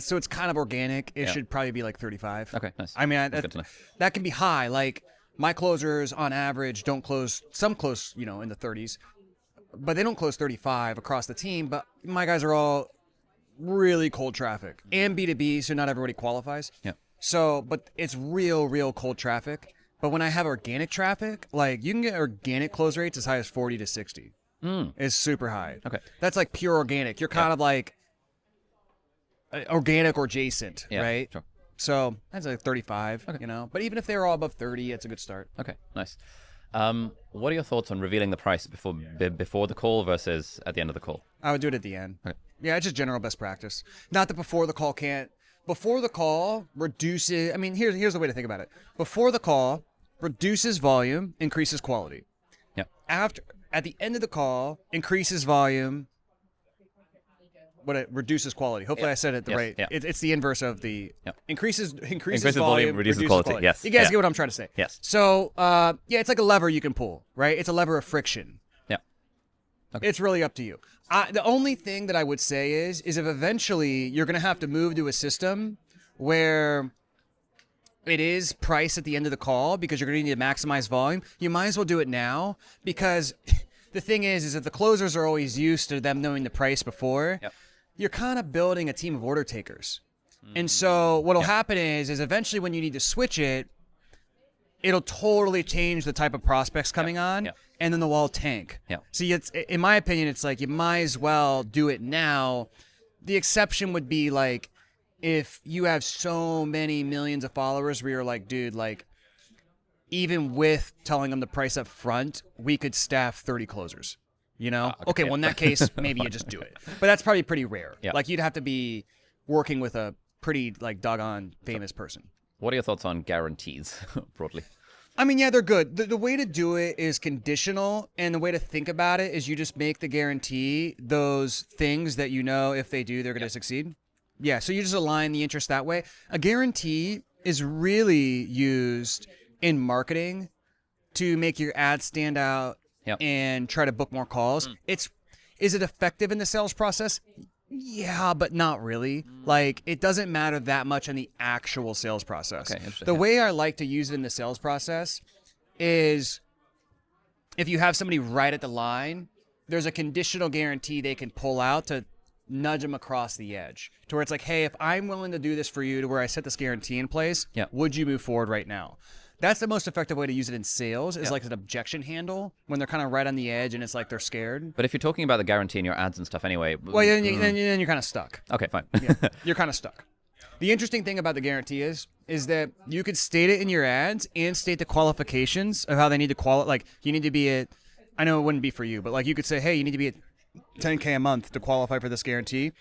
So it's kind of organic. It should probably be like 35.
Okay, nice.
I mean,
That's good to know.
that can be high. Like my closers on average don't close, some close, in the 30s, but they don't close 35 across the team. But my guys are all really cold traffic and B2B, so not everybody qualifies.
Yeah.
So, but it's real cold traffic. But when I have organic traffic, like you can get organic close rates as high as 40 to 60. It's super high.
Okay.
That's like pure organic. You're kind of like organic or adjacent, right?
Sure.
So that's like 35, But even if they're all above 30, it's a good start.
Okay, nice. What are your thoughts on revealing the price before the call versus at the end of the call?
I would do it at the end.
Okay.
Yeah, it's just general best practice. Not that before the call can't. Before the call reduces. I mean, here's the way to think about it. Before the call reduces volume, increases quality.
Yeah.
At the end of the call, increases volume. But it reduces quality. Hopefully, I said it right.
Yeah.
It's the inverse of the increases
Increases
volume,
reduces quality. Yes.
You guys
Yeah.
get what I'm trying to say.
Yes.
So it's like a lever you can pull, right? It's a lever of friction.
Yeah. Okay.
It's really up to you. The only thing that I would say is if eventually you're going to have to move to a system where it is price at the end of the call because you're going to need to maximize volume, you might as well do it now because the thing is if the closers are always used to them knowing the price before, you're kind of building a team of order takers. And so what will happen is eventually when you need to switch it, it'll totally change the type of prospects coming on, and then they'll all tank.
Yeah.
See, it's in my opinion, it's like you might as well do it now. The exception would be like if you have so many millions of followers where you're like, dude, like even with telling them the price up front, we could staff 30 closers. You know? Okay, well in that case, maybe you just do it. But that's probably pretty rare.
Yeah.
Like you'd have to be working with a pretty like doggone famous person.
What are your thoughts on guarantees broadly?
I mean, yeah, they're good. The way to do it is conditional, and the way to think about it is you just make the guarantee those things that you know if they do, they're going to succeed. Yeah, so you just align the interest that way. A guarantee is really used in marketing to make your ad stand out and try to book more calls. Is it effective in the sales process? Yeah, but not really. Like, it doesn't matter that much in the actual sales process.
Okay, interesting.
The way I like to use it in the sales process is if you have somebody right at the line, there's a conditional guarantee they can pull out to nudge them across the edge. To where it's like, hey, if I'm willing to do this for you, to where I set this guarantee in place, would you move forward right now? That's the most effective way to use it in sales is like an objection handle when they're kind of right on the edge and it's like they're scared.
But if you're talking about the guarantee in your ads and stuff anyway...
Well, then you're kind of stuck.
Okay, fine.
Yeah, you're kind of stuck. The interesting thing about the guarantee is that you could state it in your ads and state the qualifications of how they need to qualify. Like, you need to be at... I know it wouldn't be for you, but like you could say, hey, you need to be at $10K a month to qualify for this guarantee.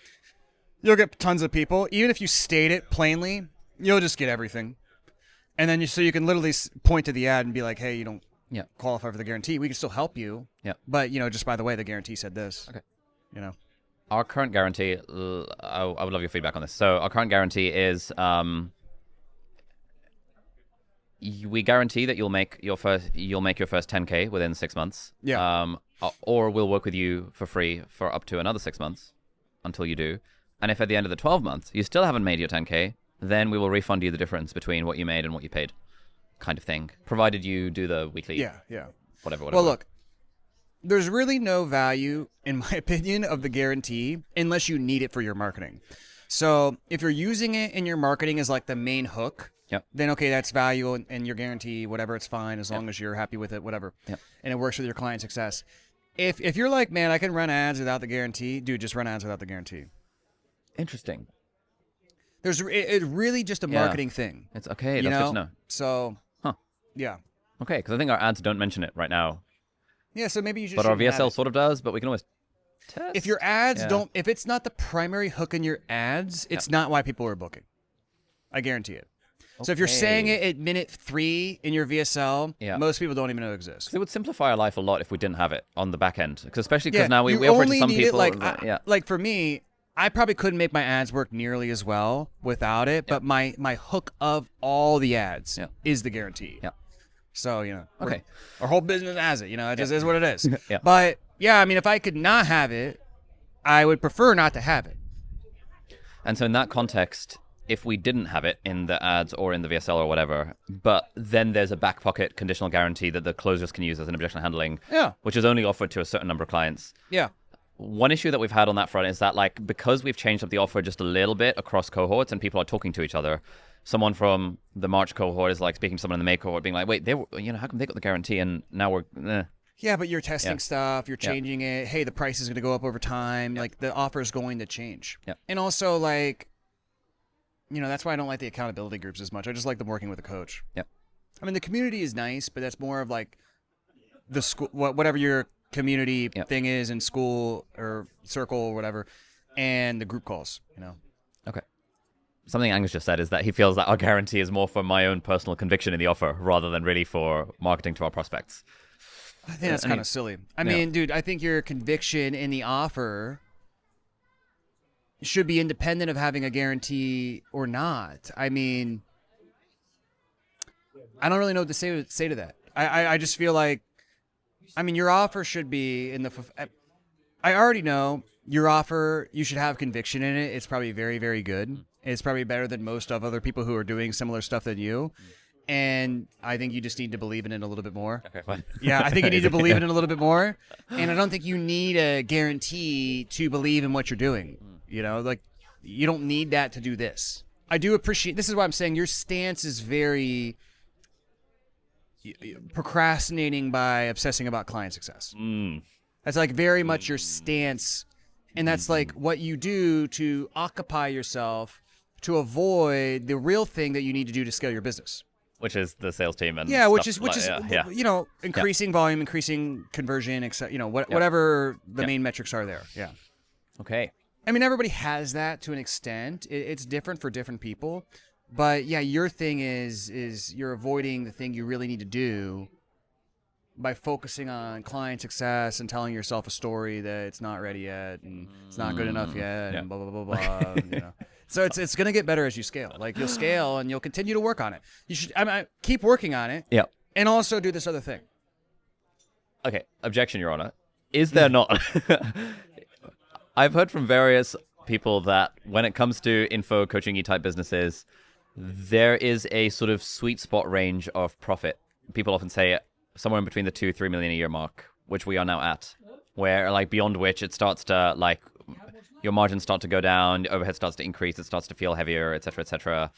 You'll get tons of people. Even if you state it plainly, you'll just get everything. And then so you can literally point to the ad and be like, hey, you don't qualify for the guarantee. We can still help you.
Yeah.
But, just by the way, the guarantee said this.
Okay.
Our
current guarantee, I would love your feedback on this. So our current guarantee is we guarantee that you'll make your first 10K within 6 months.
Yeah.
Or we'll work with you for free for up to another 6 months until you do. And if at the end of the 12 months you still haven't made your 10K, then we will refund you the difference between what you made and what you paid, kind of thing, provided you do the weekly whatever.
Well, look, there's really no value, in my opinion, of the guarantee unless you need it for your marketing. So if you're using it in your marketing as like the main hook, then okay, that's value and your guarantee, whatever, it's fine as long as you're happy with it, whatever, and it works with your client success. If you're like, man, I can run ads without the guarantee, dude, just run ads without the guarantee.
Interesting.
It's really just a marketing thing.
It's okay. That's good to know.
So, yeah.
Okay, because I think our ads don't mention it right now.
Yeah, so maybe you just.
But our VSL sort of does, but we can always test.
If your ads don't, if it's not the primary hook in your ads, it's not why people are booking. I guarantee it. Okay. So if you're saying it at minute 3 in your VSL, most people don't even know it exists.
It would simplify our life a lot if we didn't have it on the back end, especially because now we offer it to some people.
Like for me. I probably couldn't make my ads work nearly as well without it, but my hook of all the ads is the guarantee.
Yeah.
So,
okay.
Our whole business has it, it just is what it is. But, I mean, if I could not have it, I would prefer not to have it.
And so in that context, if we didn't have it in the ads or in the VSL or whatever, but then there's a back pocket conditional guarantee that the closers can use as an objection handling, which is only offered to a certain number of clients.
Yeah.
One issue that we've had on that front is that, like, because we've changed up the offer just a little bit across cohorts and people are talking to each other, someone from the March cohort is like speaking to someone in the May cohort being like, wait, they were, how come they got the guarantee and now we're...
Yeah, but you're testing stuff, you're changing it. Hey, the price is going to go up over time. Like, the offer is going to change. And also, like, that's why I don't like the accountability groups as much. I just like them working with a coach. I mean, the community is nice, but that's more of like the school, whatever your community thing is in school or circle or whatever, and the group calls,
Okay. Something Angus just said is that he feels that our guarantee is more for my own personal conviction in the offer rather than really for marketing to our prospects.
I think that's kind of silly. I mean, dude, I think your conviction in the offer should be independent of having a guarantee or not. I mean, I don't really know what to say to that. I just feel like, I mean, your offer should be in the... I already know your offer, you should have conviction in it. It's probably very, very good. It's probably better than most of other people who are doing similar stuff than you. And I think you just need to believe in it a little bit more.
Okay, fine.
Yeah, I think you need to believe in it a little bit more. And I don't think you need a guarantee to believe in what you're doing. Like, you don't need that to do this. I do appreciate... This is why I'm saying your stance is very... procrastinating by obsessing about client success. That's like very much your stance, and that's like what you do to occupy yourself to avoid the real thing that you need to do to scale your business.
Which is the sales team and
which is
yeah.
you know, increasing volume, increasing conversion, etc. You know, whatever the main metrics are there. Yeah.
Okay.
I mean, everybody has that to an extent. It's different for different people, but yeah, your thing is you're avoiding the thing you really need to do by focusing on client success and telling yourself a story that it's not ready yet and it's not good enough yet and blah blah blah blah. You know. So it's gonna get better as you scale. Like you'll scale and you'll continue to work on it. You should keep working on it.
Yeah.
And also do this other thing.
Okay. Objection, Your Honor. Is there not? I've heard from various people that when it comes to info coaching-y type businesses, there is a sort of sweet spot range of profit. People often say somewhere in between the 2-3 million a year mark, which we are now at, where like beyond which it starts to like your margins start to go down, overhead starts to increase, it starts to feel heavier, et cetera, et cetera.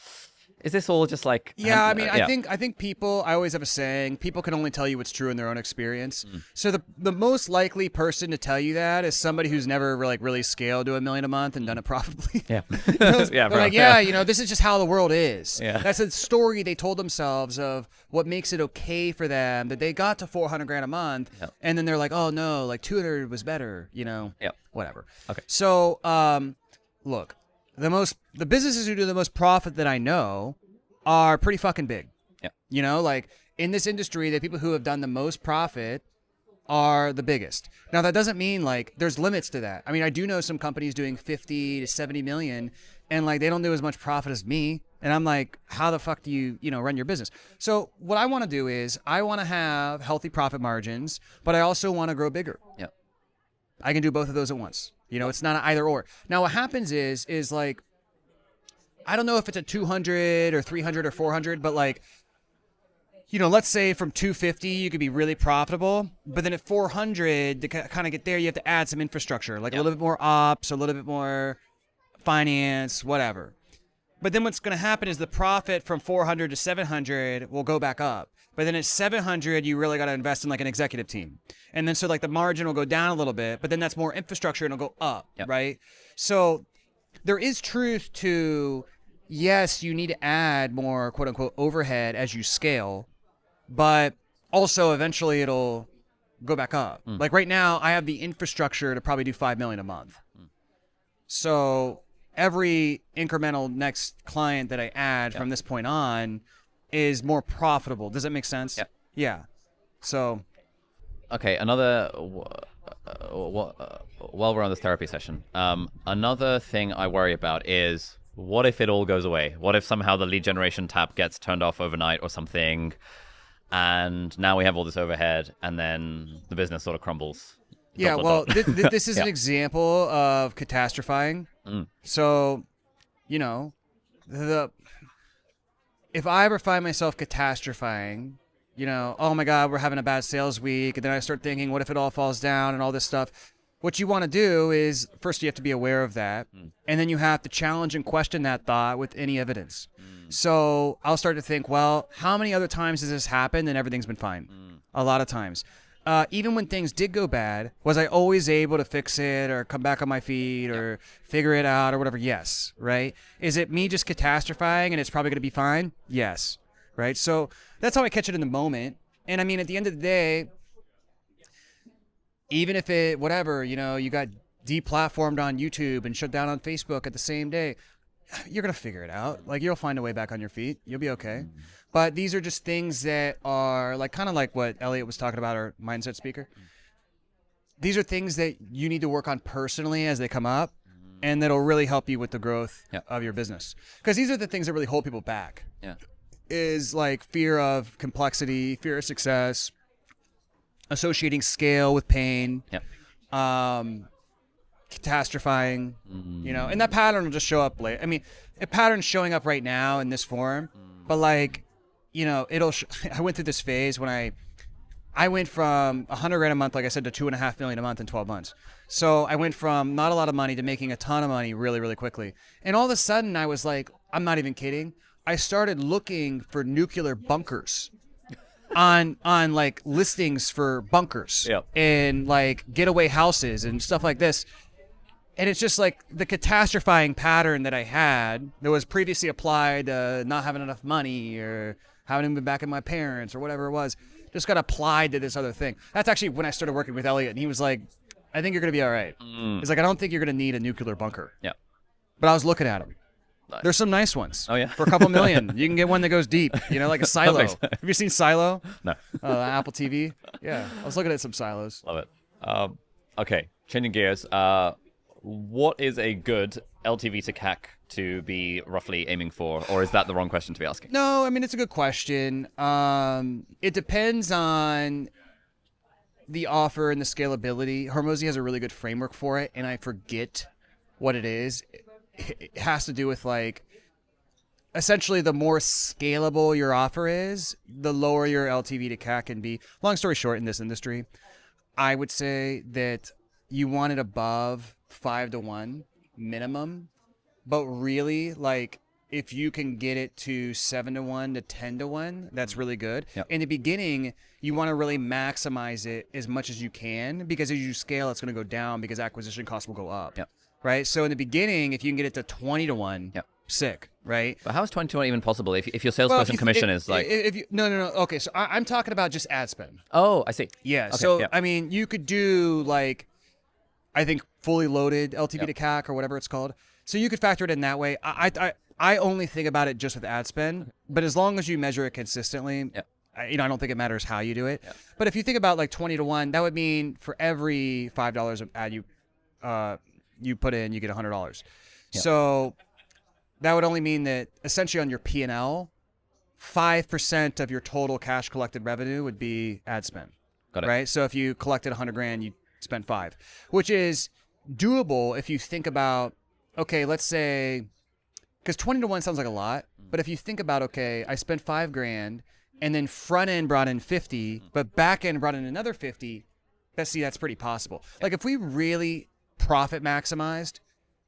Is this all just like...
Yeah, I mean, I think people, I always have a saying, people can only tell you what's true in their own experience. So the most likely person to tell you that is somebody who's never really scaled to $1 million a month and done it profitably.
Yeah.
You know,
Yeah,
they're like, you know, this is just how the world is.
Yeah.
That's a story they told themselves of what makes it okay for them, that they got to 400 grand a month, and then they're like, oh no, like 200 was better, you know, whatever.
Okay.
So, look, the businesses who do the most profit that I know are pretty fucking big.
Yeah.
You know, like in this industry, the people who have done the most profit are the biggest. Now that doesn't mean like there's limits to that. I mean, I do know some companies doing 50 to 70 million and like they don't do as much profit as me. And I'm like, how the fuck do you run your business? So what I want to do is I want to have healthy profit margins, but I also want to grow bigger.
Yeah.
I can do both of those at once. You know, it's not an either or. Now what happens is like, I don't know if it's a 200 or 300 or 400, but like, you know, let's say from 250, you could be really profitable, but then at 400 to kind of get there, you have to add some infrastructure, like a little bit more ops, a little bit more finance, whatever. But then what's going to happen is the profit from 400 to 700 will go back up. But then at 700, you really got to invest in like an executive team. And then so like the margin will go down a little bit, but then that's more infrastructure and it'll go up, right? So there is truth to, yes, you need to add more quote unquote overhead as you scale, but also eventually it'll go back up. Like right now, I have the infrastructure to probably do 5 million a month. So every incremental next client that I add from this point on is more profitable. Does that make sense?
Yeah.
Yeah. So.
Okay, while we're on this therapy session, another thing I worry about is what if it all goes away? What if somehow the lead generation tab gets turned off overnight or something, and now we have all this overhead, and then the business sort of crumbles?
Yeah, well, this is an example of catastrophizing. So, you know, if I ever find myself catastrophizing, you know, oh my God, we're having a bad sales week, and then I start thinking, what if it all falls down and all this stuff? What you want to do is, first you have to be aware of that, and then you have to challenge and question that thought with any evidence. So I'll start to think, well, how many other times has this happened and everything's been fine? A lot of times. Even when things did go bad, was I always able to fix it or come back on my feet or figure it out or whatever? Yes, right? Is it me just catastrophizing and it's probably going to be fine? Yes, right? So that's how I catch it in the moment. And I mean, at the end of the day, even if it, whatever, you know, you got deplatformed on YouTube and shut down on Facebook at the same day, you're going to figure it out. Like, you'll find a way back on your feet. You'll be okay. But these are just things that are like kind of like what Elliot was talking about, our mindset speaker. These are things that you need to work on personally as they come up, and that'll really help you with the growth of your business. Because these are the things that really hold people back.
Yeah.
Is like fear of complexity, fear of success, associating scale with pain, catastrophizing, you know, and that pattern will just show up late. I mean, a pattern's showing up right now in this form, but like, you know, I went through this phase when I went from 100 grand a month, like I said, to 2.5 million a month in 12 months. So I went from not a lot of money to making a ton of money really, really quickly. And all of a sudden I was like, I'm not even kidding. I started looking for nuclear bunkers on like listings for bunkers
Yep.
and like getaway houses and stuff like this. And it's just like the catastrophizing pattern that I had that was previously applied to not having enough money or having been back at my parents or whatever it was, just got applied to this other thing. That's actually when I started working with Elliot, and he was like, I think you're going to be all right. He's like, I don't think you're going to need a nuclear bunker.
Yeah.
But I was looking at them.
Nice.
There's some nice ones.
Oh, yeah?
For a couple million. You can get one that goes deep, like a silo.
makes sense.
Have you seen Silo?
No.
Apple TV? Yeah. I was looking at some silos.
Love it. Okay, changing gears. What is a good LTV to CAC to be roughly aiming for, or is that the wrong question to be asking?
No, I mean, it's a good question. It depends on the offer and the scalability. Hormozy has a really good framework for it, and I forget what it is. It has to do with like, essentially the more scalable your offer is, the lower your LTV to CAC can be. Long story short, in this industry, I would say that you want it above 5-to-1 minimum, but really, like, if you can get it to 7-to-1 to 10-to-1, that's really good.
Yep.
In the beginning, you want to really maximize it as much as you can, because as you scale, it's going to go down because acquisition costs will go up.
Yep.
Right? So in the beginning, if you can get it to 20-to-1,
Yep.
sick, right?
But how is 20 even possible if your salesperson commission is like...
If you, no. Okay, so I'm talking about just ad spend.
Oh, I see.
Yeah.
Okay,
So
yeah.
I mean, you could do like, I think fully loaded LTV to CAC or whatever it's called. So you could factor it in that way. I only think about it just with ad spend, but as long as you measure it consistently,
Yep.
I don't think it matters how you do it.
Yep.
But if you think about like 20-to-1, that would mean for every $5 of ad you put in, you get $100.
Yep.
So that would only mean that essentially on your P&L, 5% of your total cash collected revenue would be ad spend.
Got it.
Right? So if you collected $100,000, you spent $5, which is doable if you think about, okay, let's say, because 20-to-1 sounds like a lot, but if you think about, okay, I spent $5,000 and then front end brought in 50, but back end brought in another 50, that's pretty possible. Like if we really profit maximized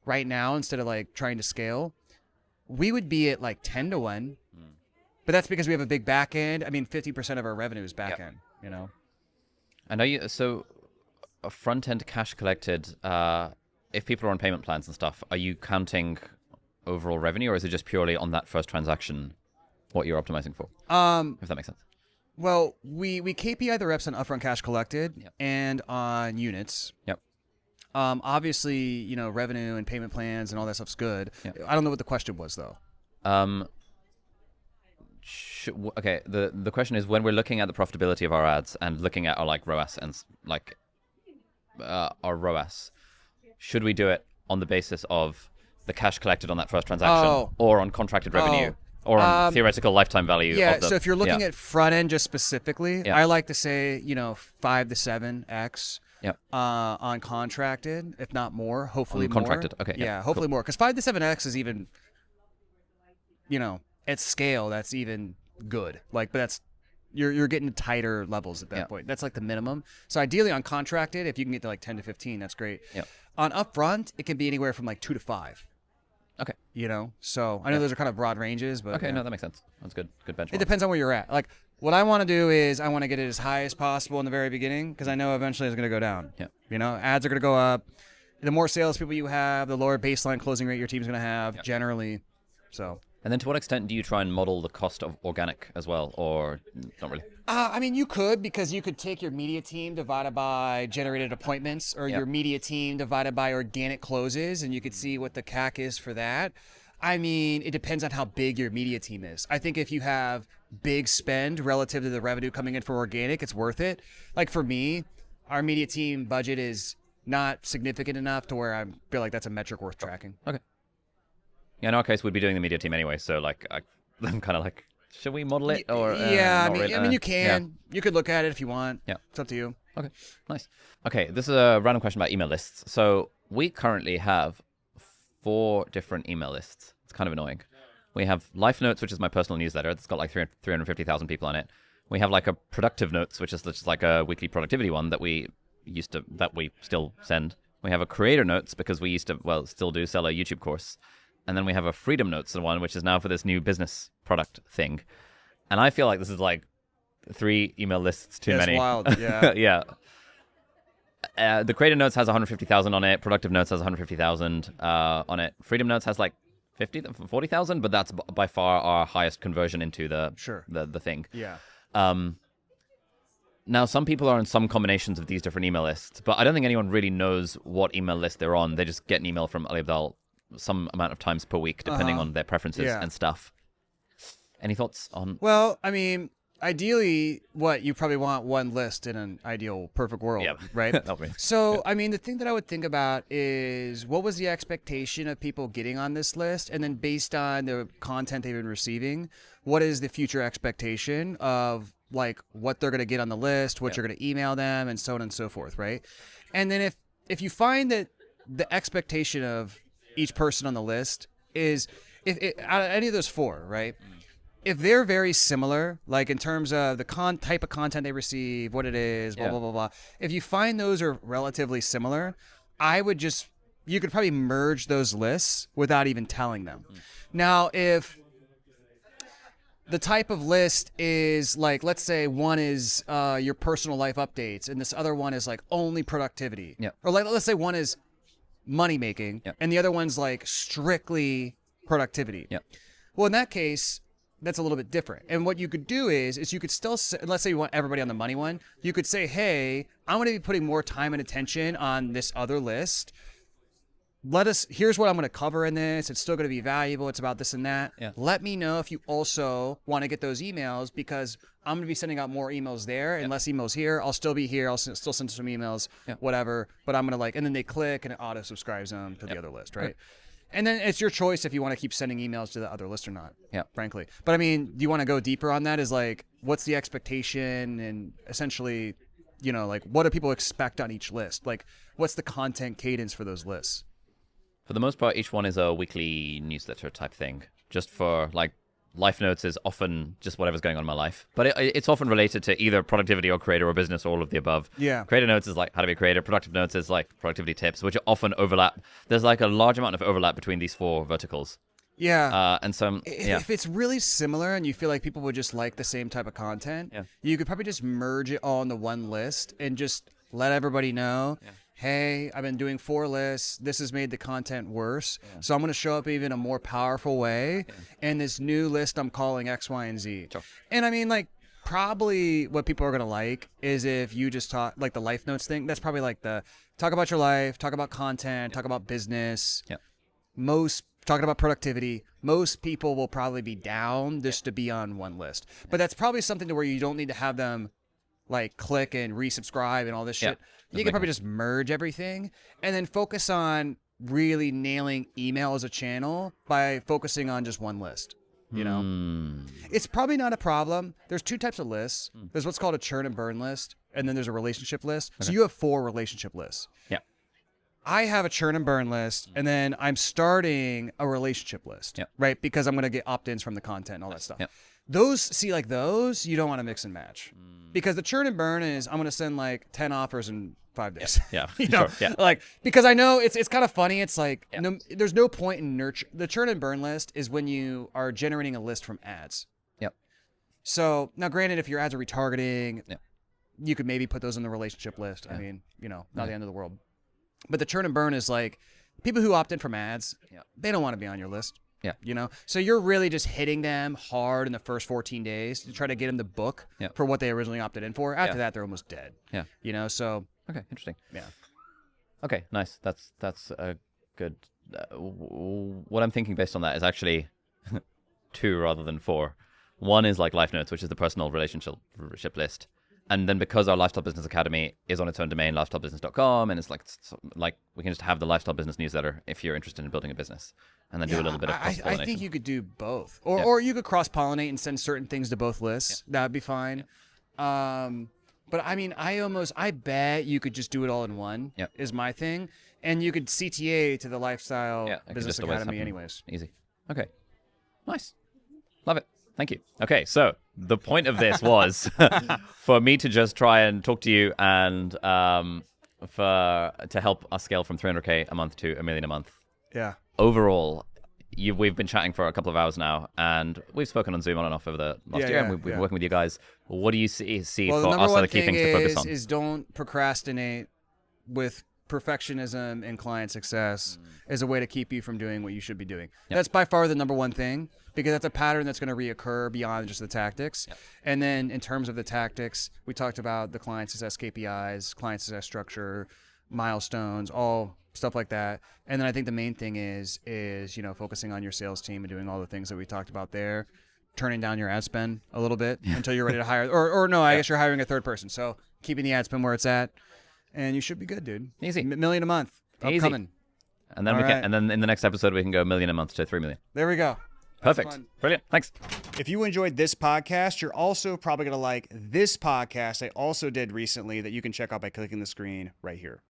right now instead of like trying to scale, we would be at like 10-to-1, but that's because we have a big back end. I mean, 50% of our revenue is back end,
I know you. So, a front end cash collected. If people are on payment plans and stuff, are you counting overall revenue, or is it just purely on that first transaction what you're optimizing for? If that makes sense.
Well, we KPI the reps on upfront cash collected and on units.
Yep.
Obviously, revenue and payment plans and all that stuff's good.
Yep.
I don't know what the question was though.
Okay. The question is, when we're looking at the profitability of our ads and looking at our like ROAS and like our ROAS, should we do it on the basis of the cash collected on that first transaction, or on contracted revenue, or on theoretical lifetime value?
Yeah.
Of the,
So if you're looking at front end just specifically,
Yeah.
I like to say 5 to 7x.
Yep.
On contracted, if not more, hopefully
On contracted,
more.
okay, yeah,
hopefully more, because 5 to 7x is even, at scale, that's even good. Like, but that's you're getting tighter levels at that point. That's like the minimum. So ideally on contracted, if you can get to like 10 to 15, that's great.
Yep.
On upfront, it can be anywhere from like 2 to 5.
Okay.
So I know those are kind of broad ranges, but
Okay, no, that makes sense. That's good. Good benchmark.
it depends on where you're at. Like, what I want to do is I want to get it as high as possible in the very beginning, because I know eventually it's going to go down.
Yeah.
Ads are going to go up. The more salespeople you have, the lower baseline closing rate your team's going to have generally. So.
And then to what extent do you try and model the cost of organic as well, or not really?
I mean, you could, because you could take your media team divided by generated appointments, or your media team divided by organic closes, and you could see what the CAC is for that. I mean, it depends on how big your media team is. I think if you have big spend relative to the revenue coming in for organic, it's worth it. Like for me, our media team budget is not significant enough to where I feel like that's a metric worth tracking.
Okay. Yeah, in our case, we'd be doing the media team anyway, so like I'm kind of like, should we model it or?
I
not
mean,
really?
you can.
Yeah.
You could look at it if you want.
Yeah.
It's up to you.
Okay, nice. Okay, this is a random question about email lists. So we currently have 4 different email lists. It's kind of annoying. We have Life Notes, which is my personal newsletter. It's got like 350,000 people on it. We have like a Productive Notes, which is just like a weekly productivity one that we still send. We have a Creator Notes because we used to, still do sell a YouTube course. And then we have a Freedom Notes one, which is now for this new business product thing. And I feel like this 3 email lists too
That's
many.
wild. Yeah.
Yeah. The Creator Notes has 150,000 on it. Productive Notes has 150,000 on it. Freedom Notes has like 40,000, but that's by far our highest conversion into the thing.
Yeah.
Now, some people are on some combinations of these different email lists, but I don't think anyone really knows what email list they're on. They just get an email from Ali Abdaal some amount of times per week, depending on their preferences and stuff. Any thoughts on?
Well, I mean, ideally, you probably want one list in an ideal perfect world, right?
Help me.
So, I mean, the thing that I would think about is what was the expectation of people getting on this list? And then based on the content they've been receiving, what is the future expectation of like what they're going to get on the list, what you're going to email them, and so on and so forth, right? And then if you find that the expectation of each person on the list is out of any of those 4, right? If they're very similar, like in terms of the type of content they receive, what it is, blah, blah, blah, blah. If you find those are relatively similar, you could probably merge those lists without even telling them. Now, if the type of list is like, let's say one is your personal life updates and this other one is like only productivity.
Yeah.
Or like, let's say one is money making and the other one's like strictly productivity.
Yeah.
Well, in that case, that's a little bit different. And what you could do is you could still say, let's say you want everybody on the money one, you could say, hey, I'm going to be putting more time and attention on this other list. Here's what I'm going to cover in this. It's still going to be valuable. It's about this and that.
Yeah.
Let me know if you also want to get those emails because I'm going to be sending out more emails there and less emails here. I'll still be here. I'll still send some emails, whatever. But I'm going to and then they click and it auto subscribes them to the other list, right? And then it's your choice if you want to keep sending emails to the other list or not, frankly. But I mean, do you want to go deeper on that? Is like, what's the expectation and essentially, like what do people expect on each list? Like, what's the content cadence for those lists?
For the most part, each one is a weekly newsletter type thing. Just for like, Life Notes is often just whatever's going on in my life. But it's often related to either productivity or creator or business or all of the above.
Yeah.
Creator Notes is like how to be a creator. Productive Notes is like productivity tips, which often overlap. There's like a large amount of overlap between these 4 verticals.
Yeah.
And so,
if it's really similar and you feel like people would just like the same type of content, you could probably just merge it all into one list and just let everybody know, hey, I've been doing 4 lists. This has made the content worse. So I'm going to show up even a more powerful way. And this new list I'm calling X, Y, and Z.
Sure.
And I mean, like, probably what people are going to like is if you just talk, like the Life Notes thing. That's probably like talk about your life, talk about content, talk about business. Talking about productivity, most people will probably be down just to be on one list. But that's probably something to where you don't need to have them like click and resubscribe and all this shit. You can probably just merge everything and then focus on really nailing email as a channel by focusing on just one list. It's probably not a problem. There's 2 types of lists. There's what's called a churn and burn list, and then there's a relationship list. So you have 4 relationship lists. I have a churn and burn list, and then I'm starting a relationship list, right? Because I'm going to get opt-ins from the content and all that stuff. Those, you don't want to mix and match. Because the churn and burn is, I'm going to send like 10 offers in 5 days. Like, because I know it's kind of funny. It's like, there's no point in nurture. The churn and burn list is when you are generating a list from ads. So, now granted, if your ads are retargeting, you could maybe put those in the relationship list. I mean, not the end of the world. But the churn and burn is like people who opt in from ads, they don't want to be on your list. So you're really just hitting them hard in the first 14 days to try to get them to book for what they originally opted in for. After that, they're almost dead. So.
Okay, interesting. Okay, nice. That's a good. What I'm thinking based on that is actually 2 rather than 4. One is like Life Notes, which is the personal relationship list. And then because our Lifestyle Business Academy is on its own domain, lifestylebusiness.com, and it's like we can just have the Lifestyle Business newsletter if you're interested in building a business, and then do a little bit of cross-pollination.
I think you could do both. Or you could cross-pollinate and send certain things to both lists. That would be fine. But I mean, I bet you could just do it all in one is my thing. And you could CTA to the Lifestyle Business Academy anyways.
Easy. Okay. Nice. Love it. Thank you. Okay, so the point of this was for me to just try and talk to you and to help us scale from 300K a month to $1 million a month.
Yeah.
Overall, we've been chatting for a couple of hours now, and we've spoken on Zoom on and off over the last year, and we've been working with you guys. What do you see
well,
for
the number
us are
one
the key
thing
things to focus on?
is don't procrastinate with perfectionism and client success as a way to keep you from doing what you should be doing.
Yep.
That's by far the number one thing, because that's a pattern that's going to reoccur beyond just the tactics.
Yep.
And then in terms of the tactics, we talked about the client success KPIs, client success structure, milestones, all stuff like that. And then I think the main thing is focusing on your sales team and doing all the things that we talked about there, turning down your ad spend a little bit until you're ready to hire, or no, I guess you're hiring a third person. So keeping the ad spend where it's at, and you should be good, dude.
Easy.
Million a month.
Easy.
Upcoming.
And then and then in the next episode we can go $1 million a month to $3 million.
There we go.
Perfect.
Fun.
Brilliant. Thanks.
If you enjoyed this podcast, you're also probably going to like this podcast I also did recently that you can check out by clicking the screen right here.